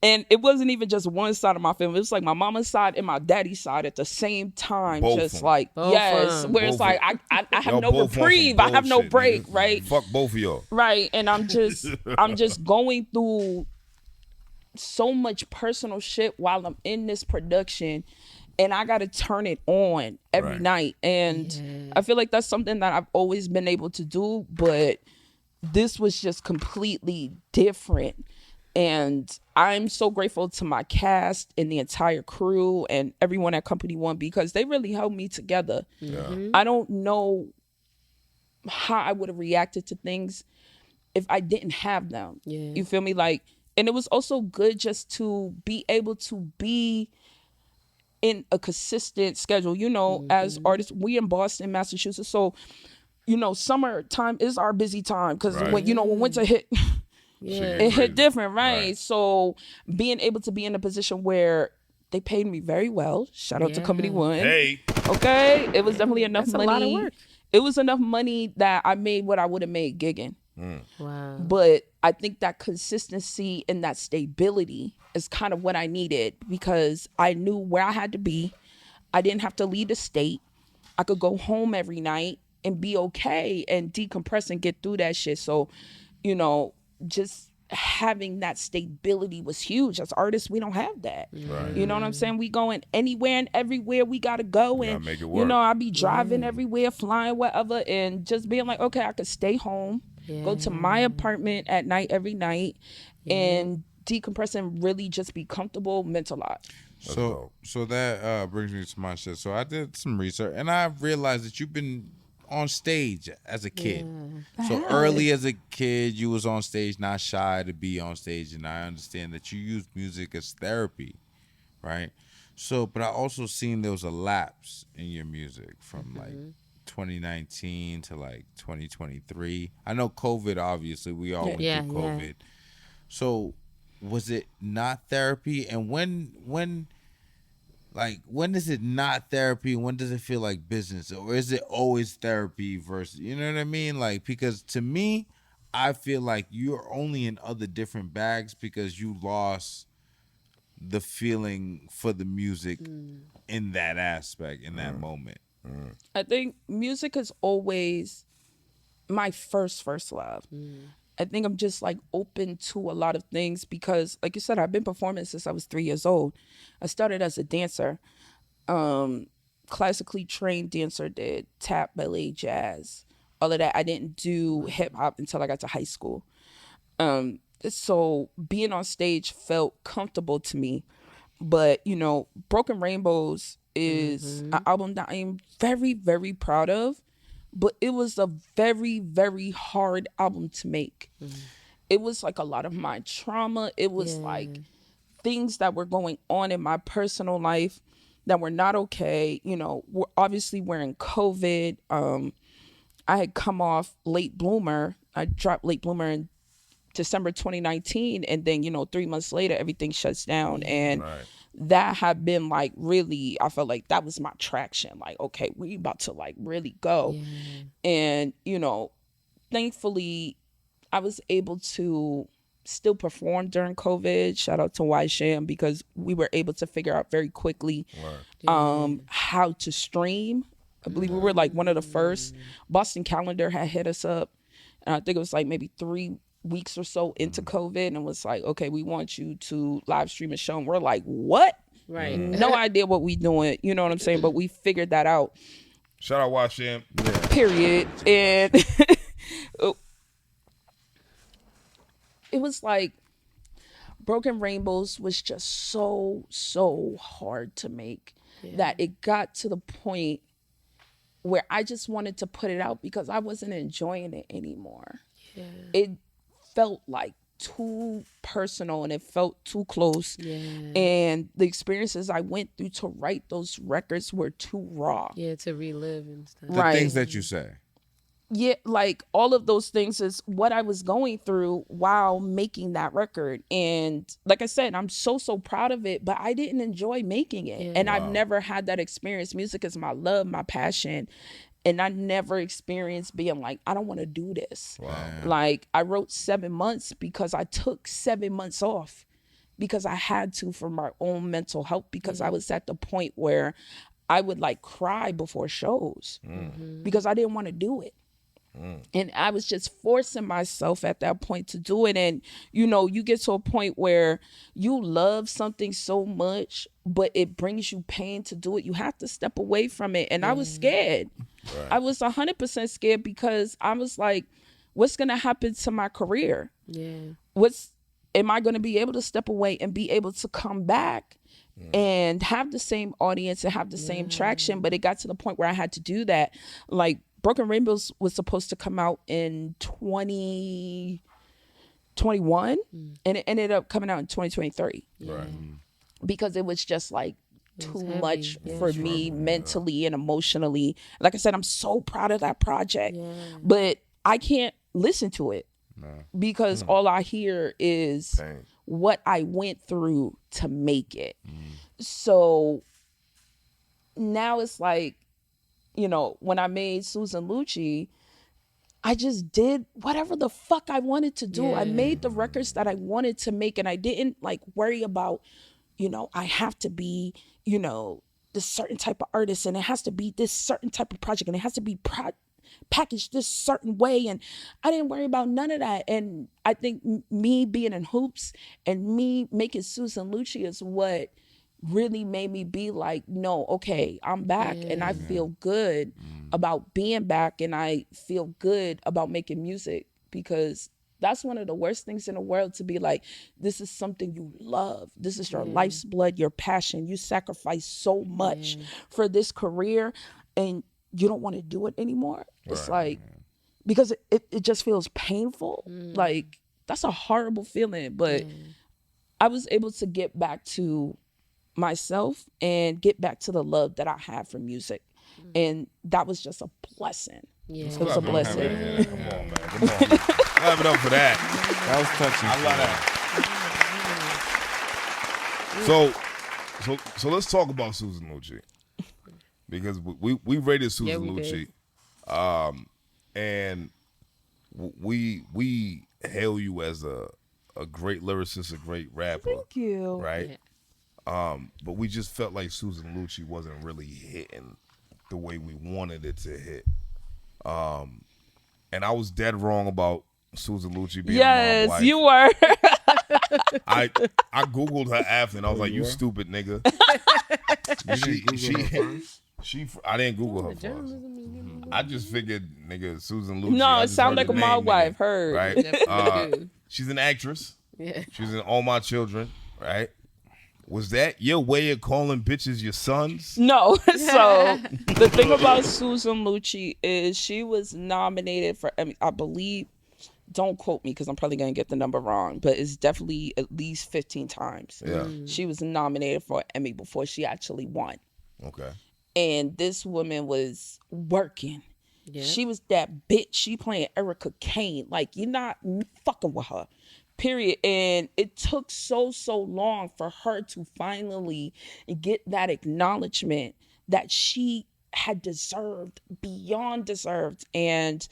and it wasn't even just one side of my family. It was like my mama's side and my daddy's side at the same time. Both just of 'em. like, Both yes, of 'em. where it's Both like, of I have Y'all no both on some reprieve. I have no bullshit, break, nigga. right? Fuck both of y'all. Right. And I'm just going through so much personal shit while I'm in this production, and I got to turn it on every night. And I feel like that's something that I've always been able to do, but this was just completely different. And I'm so grateful to my cast and the entire crew and everyone at Company One, because they really held me together. I don't know how I would have reacted to things if I didn't have them. You feel me? Like, and it was also good just to be able to be in a consistent schedule. You know, as artists, we in Boston, Massachusetts, so you know, summertime is our busy time, because when winter hit, it hit different, right? So being able to be in a position where they paid me very well. Shout out to Company One. Hey. Okay, it was definitely enough That's money. a lot of work. It was enough money that I made what I would have made gigging. Wow. But I think that consistency and that stability is kind of what I needed, because I knew where I had to be. I didn't have to leave the state. I could go home every night and be okay and decompress and get through that shit. So, you know, just having that stability was huge. As artists, we don't have that. You know what I'm saying? We going anywhere and everywhere we gotta go, and make it you work. know, I be driving everywhere, flying wherever, and just being like, okay, I could stay home, go to my apartment at night every night, and decompress and really just be comfortable meant a lot. So that brings me to my shit. So I did some research, and I realized that you've been on stage as a kid. So early as a kid, you was on stage, not shy to be on stage, and I understand that you use music as therapy, right? So, but I also seen there was a lapse in your music from like 2019 to like 2023. I know COVID, obviously, we all went through COVID. So, was it not therapy? And when is it not therapy? When does it feel like business? Or is it always therapy versus, you know what I mean? Like, because to me, I feel like you're only in other different bags because you lost the feeling for the music in that aspect, in that moment. I think music is always my first love. I think I'm just like open to a lot of things because, like you said, I've been performing since I was 3 years old. I started as a dancer, classically trained dancer, did tap, ballet, jazz, all of that. I didn't do hip hop until I got to high school. So being on stage felt comfortable to me. But, you know, Broken Rainbows is an album that I'm very, very proud of. But it was a very, very hard album to make. It was like a lot of my trauma. It was like things that were going on in my personal life that were not okay. You know, we're in COVID. I had come off Late Bloomer. I dropped Late Bloomer in December 2019. And then, you know, 3 months later, everything shuts down. And that had been like really, I felt like that was my traction. Like, okay, we about to like really go. And, you know, thankfully I was able to still perform during COVID. Shout out to Y Sham, because we were able to figure out very quickly how to stream. I believe we were like one of the first. Boston Calendar had hit us up, and I think it was like maybe 3 weeks or so into COVID, and was like, okay, we want you to live stream a show. And we're like, what? Right. No idea what we doing. You know what I'm saying? But we figured that out. Shout out Washam. Period. And it was like Broken Rainbows was just so hard to make that it got to the point where I just wanted to put it out because I wasn't enjoying it anymore. It felt like too personal and it felt too close. And the experiences I went through to write those records were too raw. To relive and stuff. The things that you say. yeah, like all of those things is what I was going through while making that record. And like I said, I'm so proud of it, but I didn't enjoy making it. Yeah. And I've never had that experience. Music is my love, my passion. And I never experienced being like, I don't want to do this. Wow. Like I wrote 7 months because I took 7 months off because I had to for my own mental health, because I was at the point where I would like cry before shows because I didn't want to do it. And I was just forcing myself at that point to do it. And, you know, you get to a point where you love something so much, but it brings you pain to do it. You have to step away from it. And I was scared. Right. I was 100% scared because I was like, what's going to happen to my career? Yeah. Am I going to be able to step away and be able to come back and have the same audience and have the same traction? But it got to the point where I had to do that. Like, Broken Rainbows was supposed to come out in 2021 and it ended up coming out in 2023 Right. because it was just like too much heavy. for me mentally and emotionally. Like I said, I'm so proud of that project, but I can't listen to it because all I hear is Pain. what I went through to make it. So now it's like, you know, when I made Susan Lucci, I just did whatever the fuck I wanted to do. I made the records that I wanted to make, and I didn't like worry about, you know, I have to be, you know, this certain type of artist, and it has to be this certain type of project, and it has to be packaged this certain way. And I didn't worry about none of that. And I think me being in hoops and me making Susan Lucci is what really made me be like, no, okay, I'm back and I feel good about being back, and I feel good about making music, because that's one of the worst things in the world, to be like, this is something you love. This is your life's blood, your passion. You sacrifice so much for this career and you don't want to do it anymore. It's like, because it just feels painful. Like, that's a horrible feeling. But I was able to get back to myself and get back to the love that I have for music. And that was just a blessing. Yeah. It was a blessing. Yeah, come on, man. Come on. Clap it up for that. That was touching. I love that. So let's talk about Susan Lucci, because we rated Susan Lucci, and we hail you as a great lyricist, a great rapper. Thank you. Right? But we just felt like Susan Lucci wasn't really hitting the way we wanted it to hit. And I was dead wrong about Susan Lucci being my wife. Yes, you were. I Googled her after, and I was like, you stupid nigga. I didn't Google her first. I just figured, nigga, Susan Lucci. No, it sounded like a my wife. Heard. Right? She's an actress. Yeah. She's in All My Children, right? Was that your way of calling bitches your sons? No. So the thing about Susan Lucci is she was nominated for, I believe, don't quote me because I'm probably going to get the number wrong, but it's definitely at least 15 times. Yeah. She was nominated for an Emmy before she actually won. Okay. And this woman was working. Yeah. She was that bitch. She playing Erica Kane. Like, you're not fucking with her. Period. And it took so long for her to finally get that acknowledgement that she had deserved, beyond deserved. And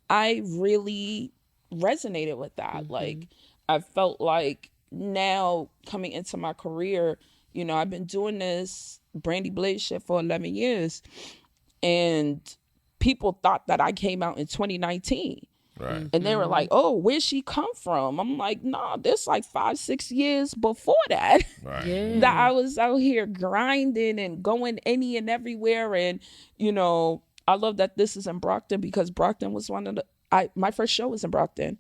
I really resonated with that. Like, I felt like now coming into my career, you know, I've been doing this Brandie Blaze shit for 11 years. And people thought that I came out in 2019. Right. And they were like, oh, where'd she come from? I'm like, nah, this like 5-6 years before that. Right. Yeah. That I was out here grinding and going any and everywhere. And, you know, I love that this is in Brockton, because Brockton was one of the, my first show was in Brockton.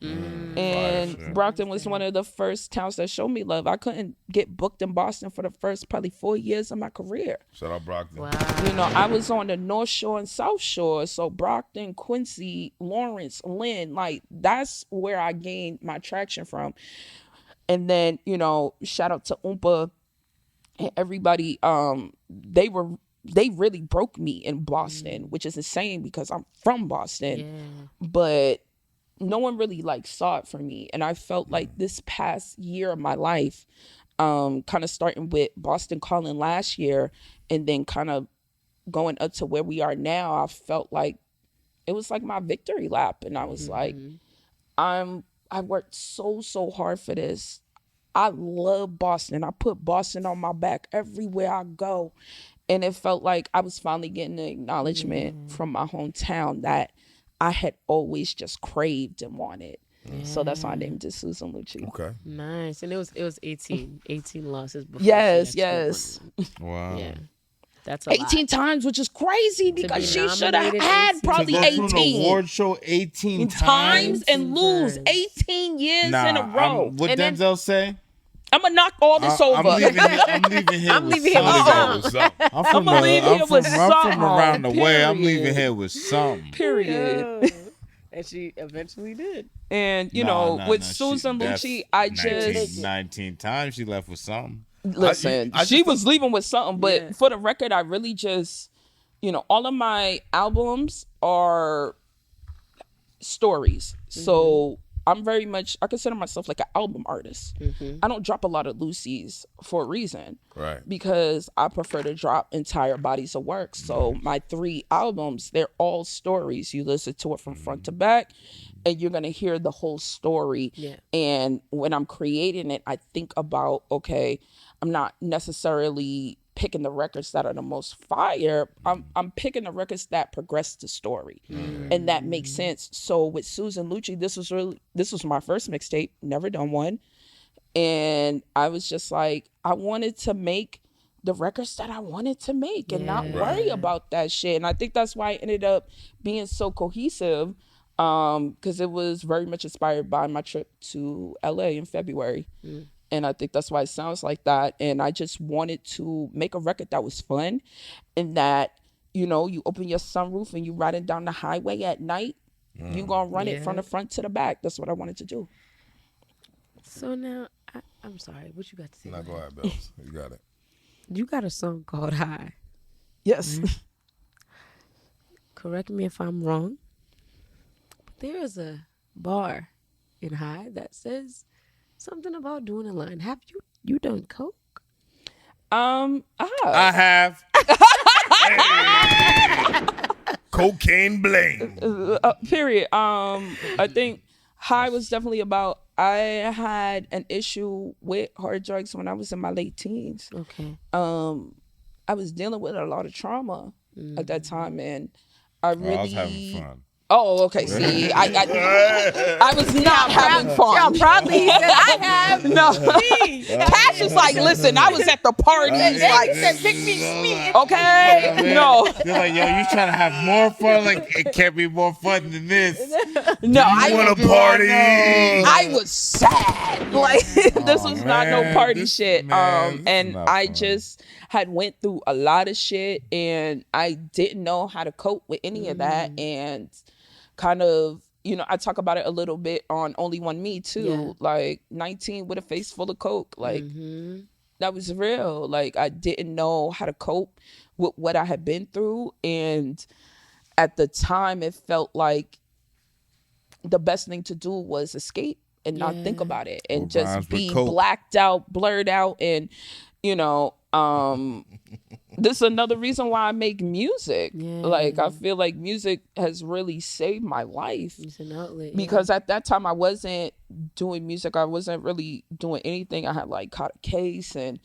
And Brockton was one of the first towns that showed me love. I couldn't get booked in Boston for the first probably 4 years of my career. Shout out Brockton. Wow. You know, I was on the North Shore and South Shore. So Brockton, Quincy, Lawrence, Lynn, like that's where I gained my traction from. And then, you know, shout out to Oompa and everybody. They were they really broke me in Boston, which is insane because I'm from Boston. But no one really like saw it for me. And I felt like this past year of my life, kind of starting with Boston Calling last year and then kind of going up to where we are now, I felt like it was like my victory lap. And I was like, I worked so hard for this. I love Boston. I put Boston on my back everywhere I go. And it felt like I was finally getting the acknowledgement from my hometown that I had always just craved and wanted. So that's why I named it Susan Lucci. Okay. Nice. And it was 18 losses before. Yes. Wow. Yeah. That's a 18 lot. times, which is crazy because be she should have nominated had 18. probably to go to an 18 award show 18 times and lose times. 18 years in a row. What And then- Denzel say? I'm gonna knock all this over. I'm leaving here I'm with leaving here with something. something. I'm from, I'ma leave here with I'm something, from around the way. I'm period. leaving here with something. Period. Yeah. And she eventually did. And with Susan Lucci, I just 19 times she left with something. listen. I She just- was leaving with something, but for the record, I really just, all of my albums are stories. So I'm very much, I consider myself like an album artist. I don't drop a lot of Lucy's for a reason. Right. Because I prefer to drop entire bodies of work. So my 3 albums, they're all stories. You listen to it from front to back and you're going to hear the whole story. Yeah. And when I'm creating it, I think about, okay, I'm not necessarily picking the records that are the most fire. I'm picking the records that progress the story. And that makes sense. So with Susan Lucci, this was my first mixtape, never done one. And I was just like, I wanted to make the records that I wanted to make and not worry about that shit. And I think that's why it ended up being so cohesive, because it was very much inspired by my trip to LA in February. And I think that's why it sounds like that. And I just wanted to make a record that was fun and that, you open your sunroof and you riding down the highway at night, you gonna run it from the front to the back. That's what I wanted to do. So now, I'm sorry. What you got to say? Now go ahead, Bells. You got it. You got a song called High. Yes. Correct me if I'm wrong. But there is a bar in High that says something about doing a line. Have you done coke? I have. Cocaine blame. Period. I think High was definitely about, I had an issue with hard drugs when I was in my late teens. Okay. I was dealing with a lot of trauma at that time, and I really I was having fun. Oh, okay. See, I was not having fun. Yeah, probably said I have. No. Cash is like, listen, I was at the party. Like, pick me. okay, no. They're like, yo, you trying to have more fun? Like, it can't be more fun than this. No, I want to party. I was sad. Like, this was not no man, party this- shit. man, this And is not I fun. just had went through a lot of shit, and I didn't know how to cope with any of that, and kind of, I talk about it a little bit on Only One Me too. Yeah. Like 19 with a face full of coke. Like that was real. Like I didn't know how to cope with what I had been through. And at the time it felt like the best thing to do was escape and not think about it and Well, just rhymes with be coke. blacked out, blurred out. And, this is another reason why I make music. Yeah. Like I feel like music has really saved my life. It's an outlet. Because at that time I wasn't doing music. I wasn't really doing anything. I had like caught a case and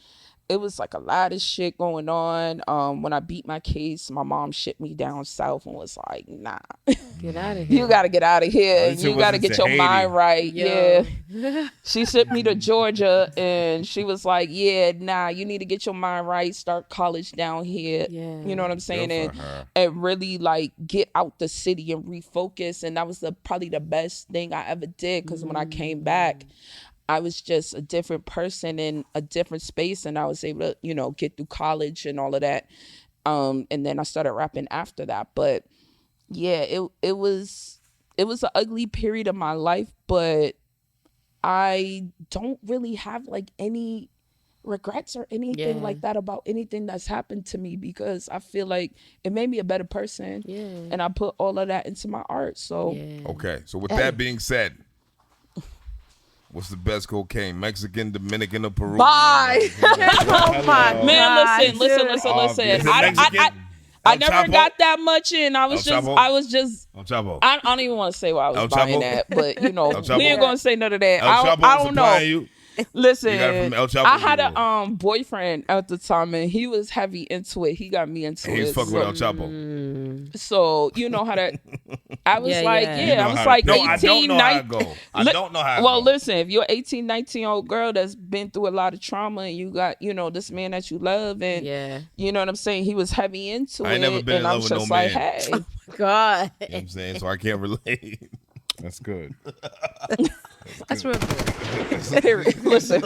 it was like a lot of shit going on. When I beat my case, my mom shipped me down south and was like, nah, Get out of here. you got to get out of here. At least it You got to wasn't get to your Haiti. mind right. Yo. Yeah. She shipped me to Georgia and she was like, yeah, nah, you need to get your mind right. Start college down here. Yeah. You know what I'm saying? Good for And, her. and really like get out the city and refocus. And that was probably the best thing I ever did. Because when I came back, I was just a different person in a different space, and I was able to, get through college and all of that. And then I started rapping after that. But yeah, it was an ugly period of my life, but I don't really have like any regrets or anything like that about anything that's happened to me, because I feel like it made me a better person. Yeah. And I put all of that into my art. So Okay, so with that being said, what's the best cocaine? Mexican, Dominican, or Peruvian? bye. Oh my Man, God, listen. I never got that much in. I was just El Chapo. I don't even want to say why I was El buying Chapo? that, but you know, El Chapo? we ain't gonna say none of that. El Chapo I don't know. supplying you? Listen, You got it from El Chapo I had people. a boyfriend at the time, and he was heavy into it. He got me into He's it. fucking with El Chapo. So you know how that. I was Yeah, like, yeah. You know I was how like to- No, 18, I don't know how 19. it go. I don't know how it Well, go. listen, if you're 18, 19-year-old girl that's been through a lot of trauma, and you got, you know, this man that you love, and you know what I'm saying, he was heavy into I it, ain't never been in and I'm love with just no like, man. hey, God. You know what I'm saying? So I can't relate. That's good. That's real good. listen.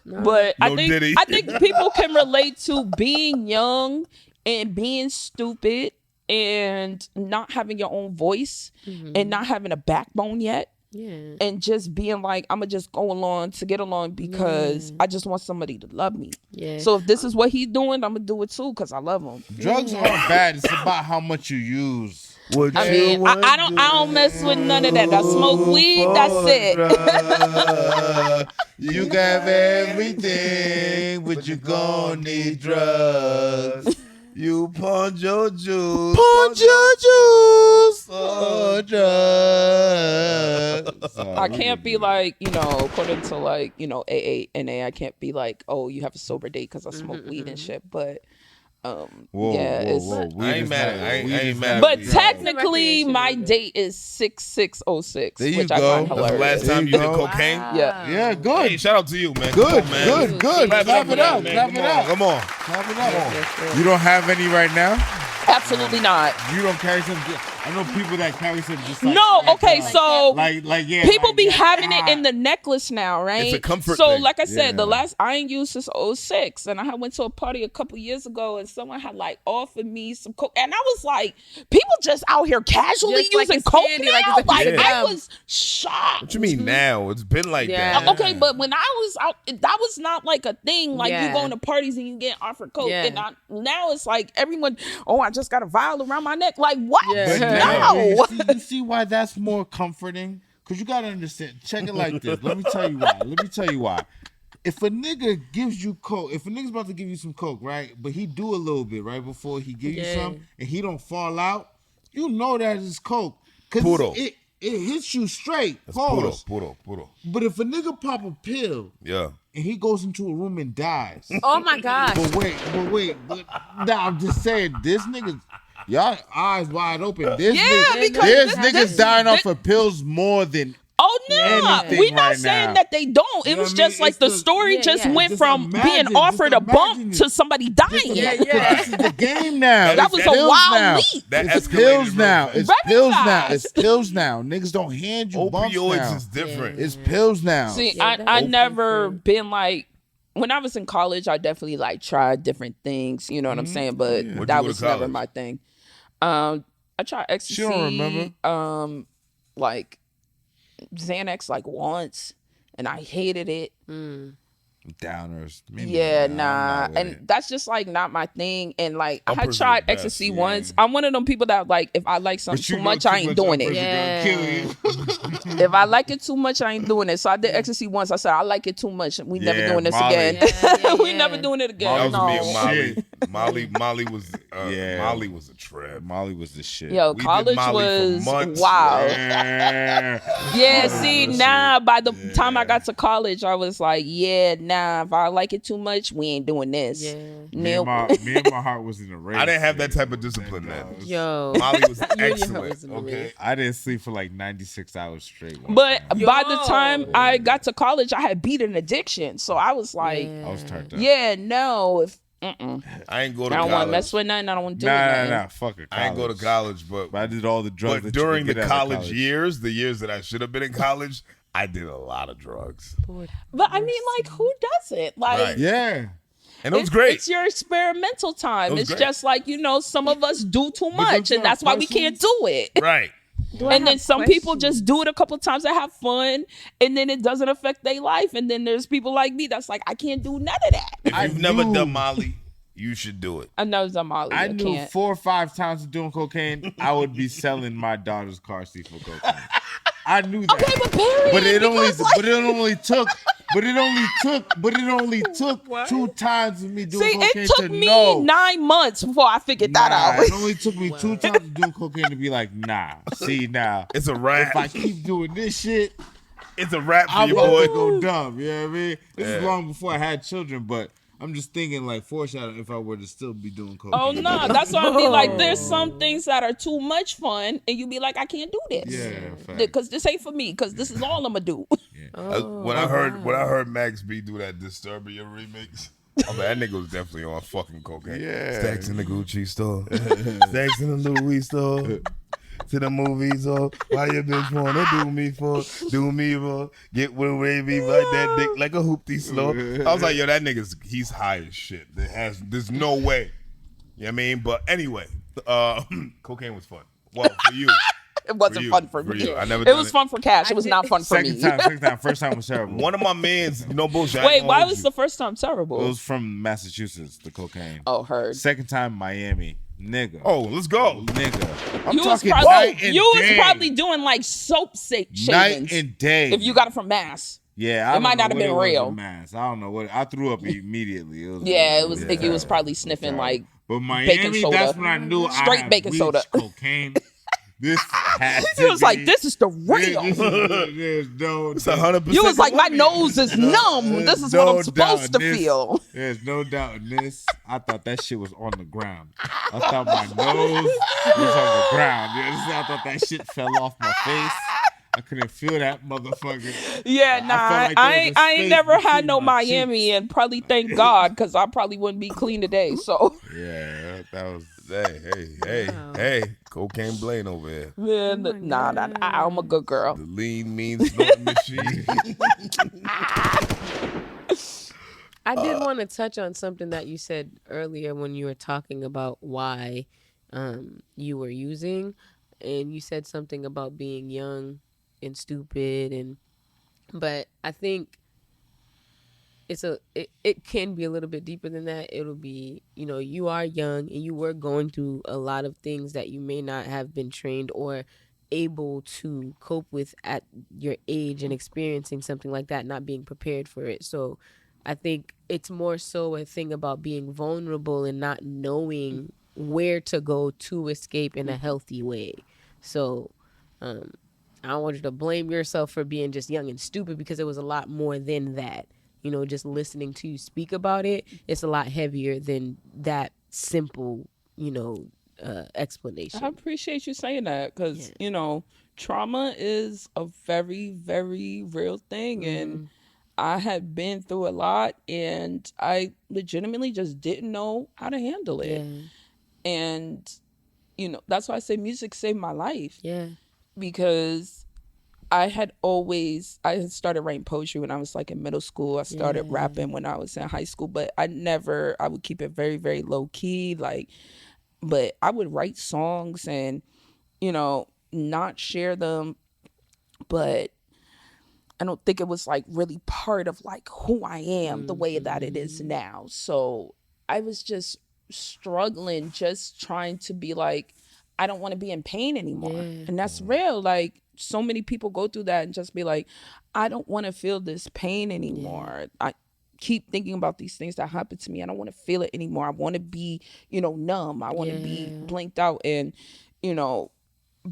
But No Diddy. I think people can relate to being young and being stupid and not having your own voice and not having a backbone yet. Yeah. And just being like, I'm gonna just go along to get along because I just want somebody to love me. Yeah. So if this is what he's doing, I'm gonna do it too because I love him. Drugs aren't bad. It's about how much you use. I mean, I don't mess with none of that. I smoke weed. That's it. You got everything, but you gon' need drugs. You pawned your juice. Punch your juice for drugs. I can't be like, you know, according to like, you know, AA, NA, I can't be like, oh, you have a sober day because I smoke weed and shit. But I ain't mad. I ain't mad. But at you. technically, my date is 6606, There you which I go. find That's the hilarious. last time you did go. cocaine. Yeah. Yeah, good. Hey, shout out to you, man. Good, Come on, man. good. Clap Clap it up, man. clap Come it on, up. Come on. Clap it up. You don't have any right now? Absolutely not. You don't carry some? I know people that carry some just like No, okay, so like yeah. people like be that. having it in the necklace now, right? It's a comfort so thing. like I said, the Yeah. last I ain't used since 06, and I went to a party a couple years ago, and someone had like offered me some coke, and I was like, people just out here casually Just like using it's coke candy, now? like it's a Like, piece of I gum. was shocked. What you mean now? It's been like Yeah. that. Okay, but when I was out, that was not like a thing. Like you Yeah. going to parties and you get offered coke, Yeah. and now it's like everyone. Oh, I just got a vial around my neck. Like what? Yeah. No. You see why that's more comforting? Because you gotta understand. Check it like this. Let me tell you why. If a nigga gives you coke, if a nigga's about to give you some coke, right? But he do a little bit right before he give you some, and he don't fall out, you know that is coke. Puro. Cause it hits you straight. That's Pause. puro. But if a nigga pop a pill Yeah. and he goes into a room and dies. Oh my gosh. But nah, I'm just saying, this nigga, y'all eyes wide open. This niggas dying off of pills more than Oh no, anything we not right saying now. that they don't. It You know was what I mean? just like It's the the- story Yeah, just yeah. went Just from imagine- being just offered a bump imagine to it. somebody dying. This is the game now. That was It's a pills wild now. leap. That It's escalated pills real now. fast. It's Very pills now. fast. It's pills now. Niggas don't hand you bumps Opioids now. is different. It's pills now. See, Yeah, I that's never different. been like when I was in college. I definitely like tried different things. You know what I'm saying? But Where'd you that go to was never college? my thing. I tried ecstasy. She don't remember. Like Xanax like once, and I hated it. Downers. Yeah, nah. And that's just like not my thing. And like I had Uppers tried are the best, ecstasy yeah. once. I'm one of them people that like if I like something too much, I ain't doing it. If I like it too much, I ain't doing it. So I did ecstasy once. I said I like it too much. We never Yeah, doing this Molly. again. Yeah, We yeah. never doing it That again. was me and Shit. Molly. Molly was Yeah. Molly was a trip. Molly was the shit. Yo, We did college Molly for was months. wild. Yeah. Yeah, see, nah, by the time I got to college, I was like, yeah, nah, if I like it too much, we ain't doing this. Yeah. Me and my heart was in a race. I didn't have that type of discipline then. Yo. Molly was You and your excellent. husband were Okay. I didn't sleep for like 96 hours straight. one But time. by the time Yo. I got to college, I had beat an addiction. So I was like, I was turned up. yeah, no, if I I ain't go to don't want to college. mess with nothing, I don't want to do nothing. Nah. Fuck it. I ain't go to college, But I did all the drugs. but that you during could the get out of college years, the years that I should have been in college, I did a lot of drugs. But I mean, like, who doesn't? Like, Right. Yeah. And it was great. It's your experimental time. It was It's great. just like, some of us do too much, them and that's why we persons- can't do it. Right. And then some people just do it a couple times and have fun, and then it doesn't affect their life. And then there's people like me that's like, I can't do none of that. If you've never done Molly, you should do it. I know done Molly. I knew can't. 4 or 5 times of doing cocaine, I would be selling my daughter's car seat for cocaine. I knew that. Okay, but period. But it only took 2 times of me doing See, cocaine it took to me know. 9 months before I figured that out. It only took me 2 times of doing cocaine to be like, nah. See now, It's a wrap. if I keep doing this shit, It's a wrap for I'm you, about boy. to go dumb. You know what I mean? This is Yeah. long before I had children, but I'm just thinking like foreshadowing if I were to still be doing cocaine. Oh no, that's why I be like, there's some things that are too much fun, and you be like, I can't do this. Yeah, fact. Because this ain't for me. Because this is all I'ma do. When I heard Max B do that Disturbia remix, I'm like, that nigga was definitely on fucking cocaine. Yeah. Stacks in the Gucci store, stacks in the Louis store, to the movies. Or why your bitch wanna do me for? Get with wavy like that dick like a hoopty slow. I was like, yo, that he's high as shit. There's no way. You know what I mean? But anyway, cocaine was fun. Well, for you. It wasn't fun for me. you. I never It done was fun for Cash. It was not fun for me. Second time. First time was terrible. One of my mans, no bullshit. I Wait, ain't why gonna was hold the first time terrible? It was from Massachusetts, the cocaine. Oh, heard. Second time, Miami. Nigga. Oh, let's go. Nigga. I'm You was talking probably night and day. probably doing like soap shavings. Night and day. If you got it from Mass. Yeah, I It might don't know not have what been it was real. in Mass. I don't know what. I threw up immediately. Yeah, it was. You was probably sniffing like But baking Miami, soda. that's when I knew Straight I had baking soda. reached cocaine. This has he to was like, be- "This is the real." There's no. It's 100%. You was like, "My nose is numb. This is what I'm supposed to feel." There's no doubt in this. I thought that shit was on the ground. I thought my nose was on the ground. You understand? I thought that shit fell off my face. I couldn't feel that motherfucker. Yeah, I nah, felt like I there ain't, was a I ain't space never had between no my Miami, and probably thank God, because I probably wouldn't be clean today. So, Yeah, that was. Hey, cocaine Blaine over here. man, I'm a good girl. The lean, mean, snorting machine. I did want to touch on something that you said earlier when you were talking about why you were using, and you said something about being young and stupid, but I think it can be a little bit deeper than that. It'll be, you are young and you were going through a lot of things that you may not have been trained or able to cope with at your age, and experiencing something like that, not being prepared for it. So I think it's more so a thing about being vulnerable and not knowing where to go to escape in a healthy way. So I don't want you to blame yourself for being just young and stupid, because it was a lot more than that. Just listening to you speak about it, it's a lot heavier than that simple, explanation. I appreciate you saying that, because trauma is a very, very real thing, and I had been through a lot, and I legitimately just didn't know how to handle it. Yeah. And that's why I say music saved my life. Yeah. Because I had started writing poetry when I was like in middle school. I started rapping when I was in high school, but I would keep it very, very low key. But I would write songs and, not share them. But I don't think it was like really part of like who I am the way that it is now. So I was just struggling, just trying to be like, I don't want to be in pain anymore. Yeah. And that's real. Like, so many people go through that and just be like, I don't want to feel this pain anymore. Yeah. I keep thinking about these things that happened to me. I don't want to feel it anymore. I want to be, numb. I want to be blanked out. And,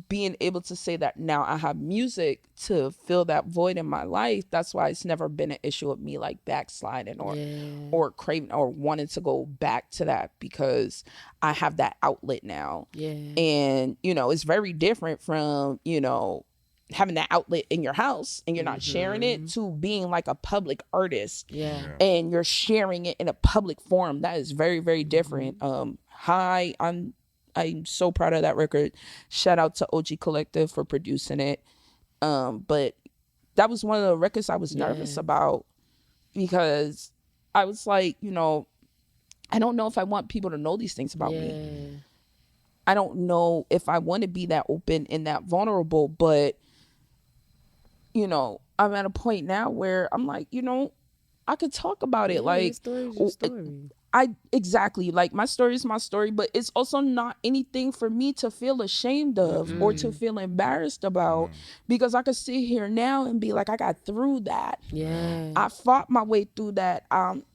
being able to say that now I have music to fill that void in my life. That's why it's never been an issue of me like backsliding or craving or wanting to go back to that, because I have that outlet now. Yeah. And, it's very different from, having that outlet in your house and you're not sharing it, to being like a public artist. Yeah. And you're sharing it in a public forum. That is very, very different. I'm so proud of that record. Shout out to OG Collective for producing it. But that was one of the records I was nervous about, because I was like, I don't know if I want people to know these things about me. I don't know if I want to be that open and that vulnerable, but you know, I'm at a point now where I'm like, you know, I could talk about it. Like, your story's your story. Exactly, like my story is my story, but it's also not anything for me to feel ashamed of or to feel embarrassed about, because I could sit here now and be like, I got through that. Yeah. I fought my way through that.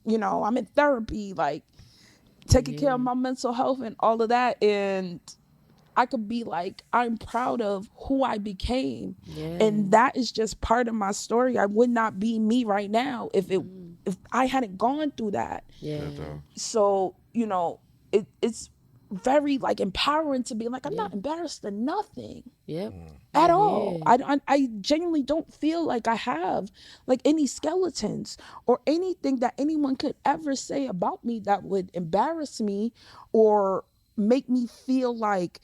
You know, I'm in therapy, like taking care of my mental health and all of that, and I could be like, I'm proud of who I became. Yeah. And that is just part of my story. I would not be me right now if I hadn't gone through that. Yeah. So, you know, it's very like empowering to be like, I'm not embarrassed of nothing Yep. at all. I genuinely don't feel like I have like any skeletons or anything that anyone could ever say about me that would embarrass me or make me feel like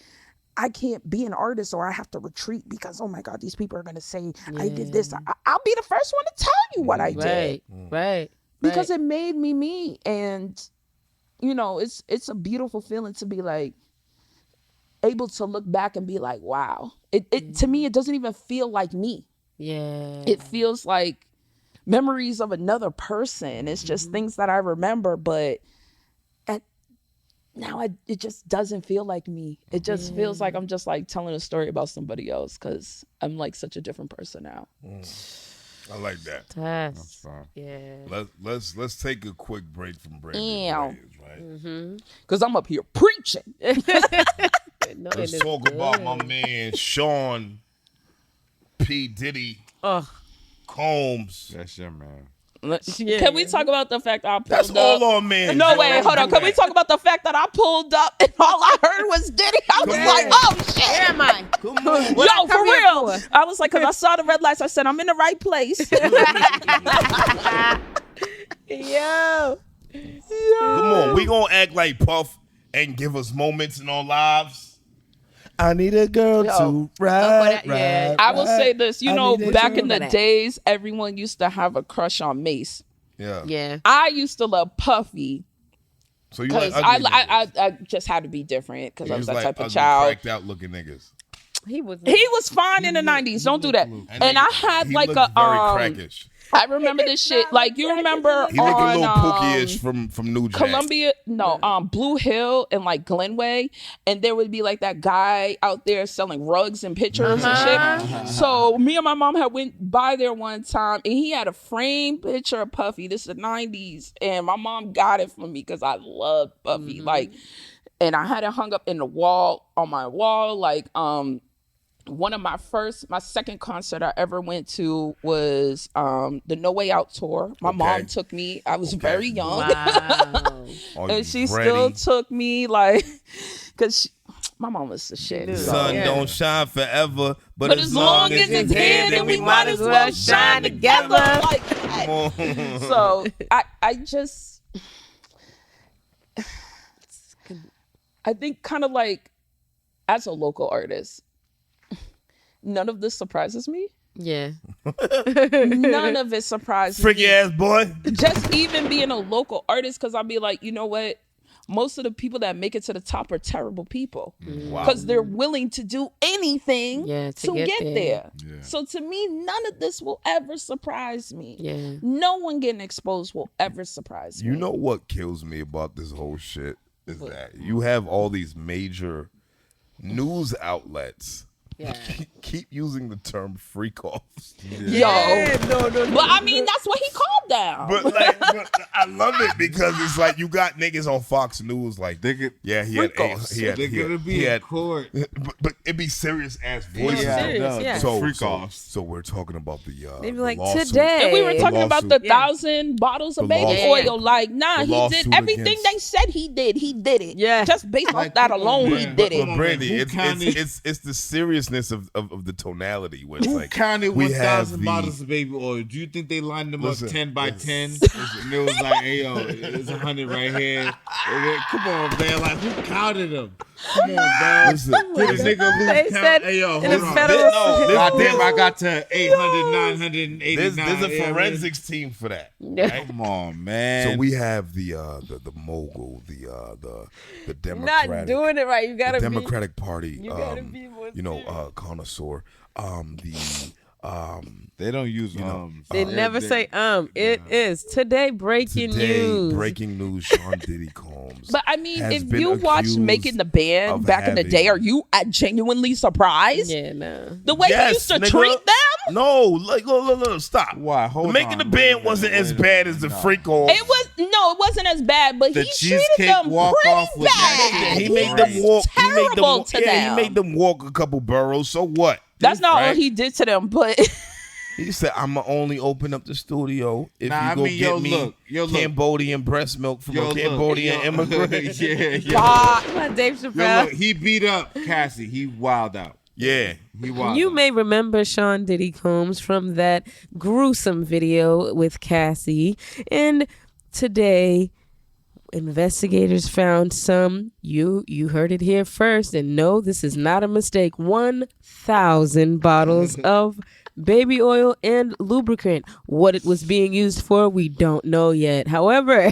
I can't be an artist or I have to retreat because, oh my God, these people are going to say I did this. I'll be the first one to tell you what I did. Right. Because it made me me. And, you know, it's a beautiful feeling to be like able to look back and be like, wow. It to me, it doesn't even feel like me. Yeah. It feels like memories of another person. It's just things that I remember, but now it just doesn't feel like me. It just feels like I'm just like telling a story about somebody else because I'm like such a different person now. I like that. That's fine. Yeah. Let's take a quick break from Brandie Ew. Blaze, right? Because I'm up here preaching. No, Let's talk about my man Sean P. Diddy Combs. That's your man. Can we talk about the fact I pulled That's up? all on man. No, Joe. wait, Don't hold on. do Can we that. talk about the fact that I pulled up and all I heard was Diddy? I was like, oh, shit. Where am I? Come on. Yo, for real. I was like, because I saw the red lights. I said, I'm in the right place. Yo. Come on, we gonna act like Puff and give us moments in our lives. I need a girl to ride. Yeah. I will say this. You know, back in the that. days, everyone used to have a crush on Mace. Yeah. Yeah. I used to love Puffy So you like because ugly niggas. I just had to be different because I You was just that like type of ugly, child. cracked out looking niggas. He was Fine in the 90s. Don't do that. And I had he like looked a very crackish. I remember this shit. Like you remember He looked a on little pookie-ish from New Jack. Columbia, Blue Hill and like Glenway, and there would be like that guy out there selling rugs and pictures and shit. So me and my mom had went by there one time, and he had a framed picture of Puffy. This is the 90s, and my mom got it for me because I loved Puffy. Like, and I had it hung up in the wall on my wall. Like, one of my second concert I ever went to was the No Way Out tour. My mom took me. I was very young. Wow. And she still took me, like, because my mom was the shit. The So. sun don't shine forever, but As long as it's here, then we might as well shine together. Like that. So I just, I think kind of like, as a local artist, none of this surprises me. Yeah. None of it surprises freaky me. ass boy. Just even being a local artist, because I'll be like, you know what? Most of the people that make it to the top are terrible people because they're willing to do anything to get there. Yeah. So to me, none of this will ever surprise me. Yeah. No one getting exposed will ever surprise me. You know what kills me about this whole shit is that you have all these major news outlets keep using the term freak offs. Yo. But I mean, that's what he called them. But I love it because it's like you got niggas on Fox News like They could, he had they're gonna be in court. but it'd be serious ass voices. serious, So, yeah. so we're talking about the They'd be like, lawsuit. today. And we were talking about the lawsuit. 1,000 bottles of The baby lawsuit. oil. Like, nah, The he did lawsuit everything against- they said he did. He did it. Yeah. Just based off that alone, he did it. But Brandie, Who counted- it's the seriousness of the tonality where it's Who like counted we have 1,000 the- bottles of baby oil? Do you think they lined them Listen, up 10 by listen. 10? And it was like, hey, yo, it's 100 right here. Come on, man. Like, who counted them? Come on, dog. Listen, Did a nigga lose They count? said Hey, yo, in hold the on. federal Goddamn, I got to 800, 989. there's a yeah, man. forensics team for that. Right? Come on, man. So we have the mogul, the Democratic, Not doing it right. You gotta the Democratic Party, You gotta be more connoisseur, They don't use They never say It is today breaking news. breaking news. Sean Diddy Combs. But I mean, has if been you watched accused Making the Band of back in the day, having- are you genuinely surprised? Yeah, no. The way Yes, he used to nigga. treat them? No, like look, stop. Why? Hold Making on. the Wait a Band minute, wasn't wait as a bad minute. as the No. freak off. It wasn't as bad, but The he treated cheesecake them walk pretty off was bad. He He made them was walk. terrible to He them. made them walk a couple boroughs. So what? That's not Right? what he did to them, but He said, "I'ma only open up the studio if Nah, you I go mean, get yo, me look, yo, look. Cambodian breast milk from Yo, a look, Cambodian yo, immigrant." yeah. God, Like Dave Yo, Chappelle. look, he beat up Cassie. He wild out. Yeah. He wild You out. may remember Sean Diddy Combs from that gruesome video with Cassie. And today, investigators found some, you heard it here first, and no, this is not a mistake, 1,000 bottles of baby oil and lubricant. What it was being used for, we don't know yet. However,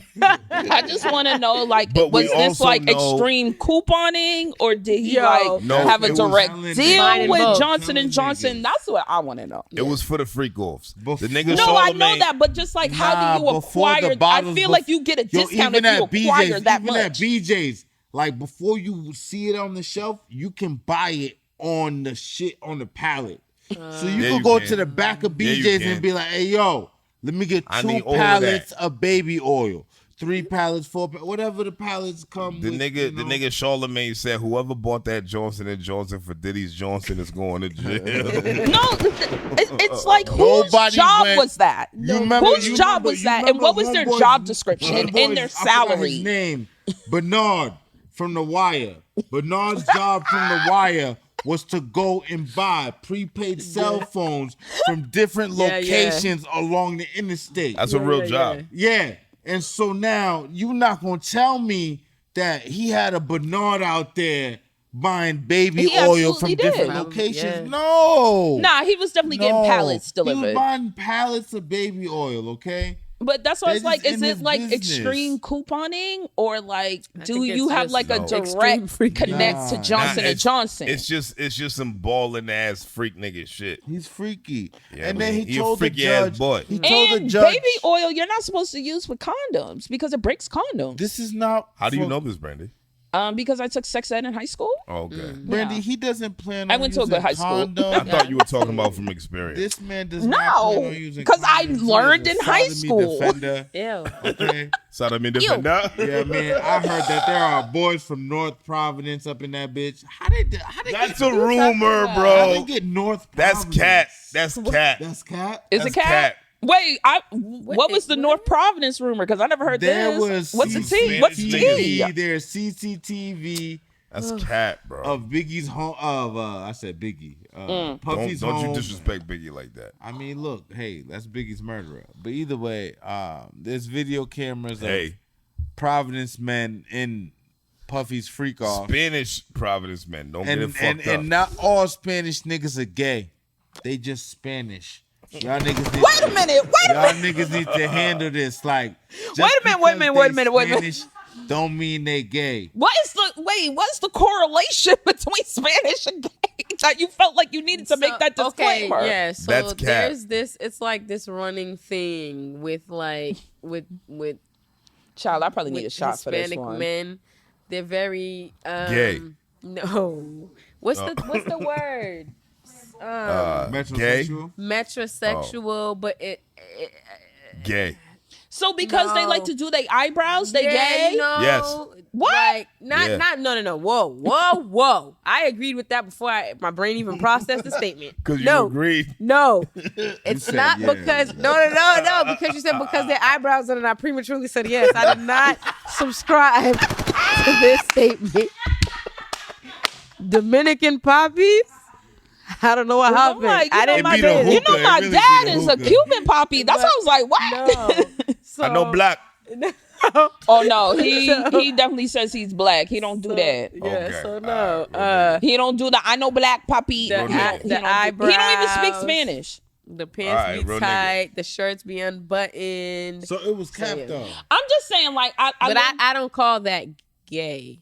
I just want to know, like, But we was this also like know- extreme couponing, or did he Yo. like No, have a it was- direct Mine deal and with both. Johnson Telling and Johnson? niggas. That's what I want to know. It was for the freak offs. The Before- nigga No, I know Charlamagne- that, but just like, how Nah, do you before the acquire? I bottles feel bef- like you get a Yo, discount even if you at acquire BJ's, that even much. at BJ's, like before you see it on the shelf, you can buy it on the shit on the pallet. So you Yeah, can you go can. to the back of Yeah, you BJ's can. and be like, "Hey, yo, let me get I 2 need all of pallets that. of baby oil, 3 pallets, 4 whatever the pallets come The with." nigga, you the know. nigga Charlamagne said, "Whoever bought that Johnson and Johnson for Diddy's Johnson is going to jail." No, it's like whose Nobody job went- was that? You remember- Whose you job remember- was you that? And remember what was their homeboys- job description and homeboys, their I forgot his salary? name, Bernard from The Wire. Bernard's job from The Wire was to go and buy prepaid cell phones from different Yeah, yeah. locations along the interstate. That's a real job. Yeah. And so now you're not going to tell me that he had a Bernard out there buying baby He oil from absolutely different did. locations. Yeah. No. Nah, he was definitely getting No. pallets He was delivered. buying pallets of baby oil, okay? But that's what They it's like. just Is in it his like business. extreme couponing, or like do think you it's have just like a No. direct extreme freaking connect to Nah. Johnson and Johnson? It's just some balling ass freak nigga shit. He's freaky. Yeah, and man, then he he a told the freaky ass judge. boy. He told the And judge, baby oil, you're not supposed to use with condoms because it breaks condoms. this is not. How do you for- know this, Brandie? Because I took sex ed in high school. Oh, okay. Brandie, Yeah. he doesn't plan on I went to a using good high school. condoms. I thought you were talking about from experience. This man does not plan No, on using 'cause I condoms. He learned is a in high sodomy school. Defender, Ew. okay? Sodomy defender. Yeah, man. I heard that there are boys from North Providence up in that bitch. How they That's get, a rumor, about? how they bro. get North That's Providence? cat. That's cat. That's cat. Is That's it cat? cat. Wait, what was the North Providence rumor? Because I never heard There this. was What's the CCTV. T? What's T? There's CCTV That's cat, bro. of Biggie's home. I said Biggie. Puffy's Don't you home. disrespect Biggie like that. I mean, look, hey, that's Biggie's murderer. But either way, there's video cameras of Hey, Providence men in Puffy's freak off. Spanish Providence men. Don't get it fucked up. And not all Spanish niggas are gay. They just Spanish. Y'all niggas need Wait a minute. Wait a Y'all minute. niges need to handle this like. just Wait a minute, wait a because minute, they wait a minute, wait a minute. Spanish don't mean they gay. What's the correlation between Spanish and gay? That you felt like you needed to make that disclaimer. Okay, yeah. So That's cap. there's this. It's like this running thing with Child, I probably need with a shot for this Hispanic one. men. They're very Gay. No, what's the word? Gay. Metrosexual, but it Gay. So because they No. like to do their eyebrows, they gay? No, Yes. What? Like, Yeah. no. Whoa. I agreed with that before my brain even processed the statement. Because you No. agreed. No, it's said not yeah. because no. Because you said because their eyebrows done, and I prematurely said yes. I did not subscribe to this statement. Dominican poppies. I don't know what I'm happened. like, I didn't. It be the hookah. You know my It really dad be the is a hookah. Cuban poppy. That's why I was like, what? No. So, I know black. Oh no, he definitely says he's black. He don't do that. Yeah, Okay. so no. He don't do the I know black puppy. The He don't even speak eyebrows. Spanish. The pants Alright, be real tight, the shirts be unbuttoned. So it was capped yeah. though. I'm just saying, like, I don't call that gay.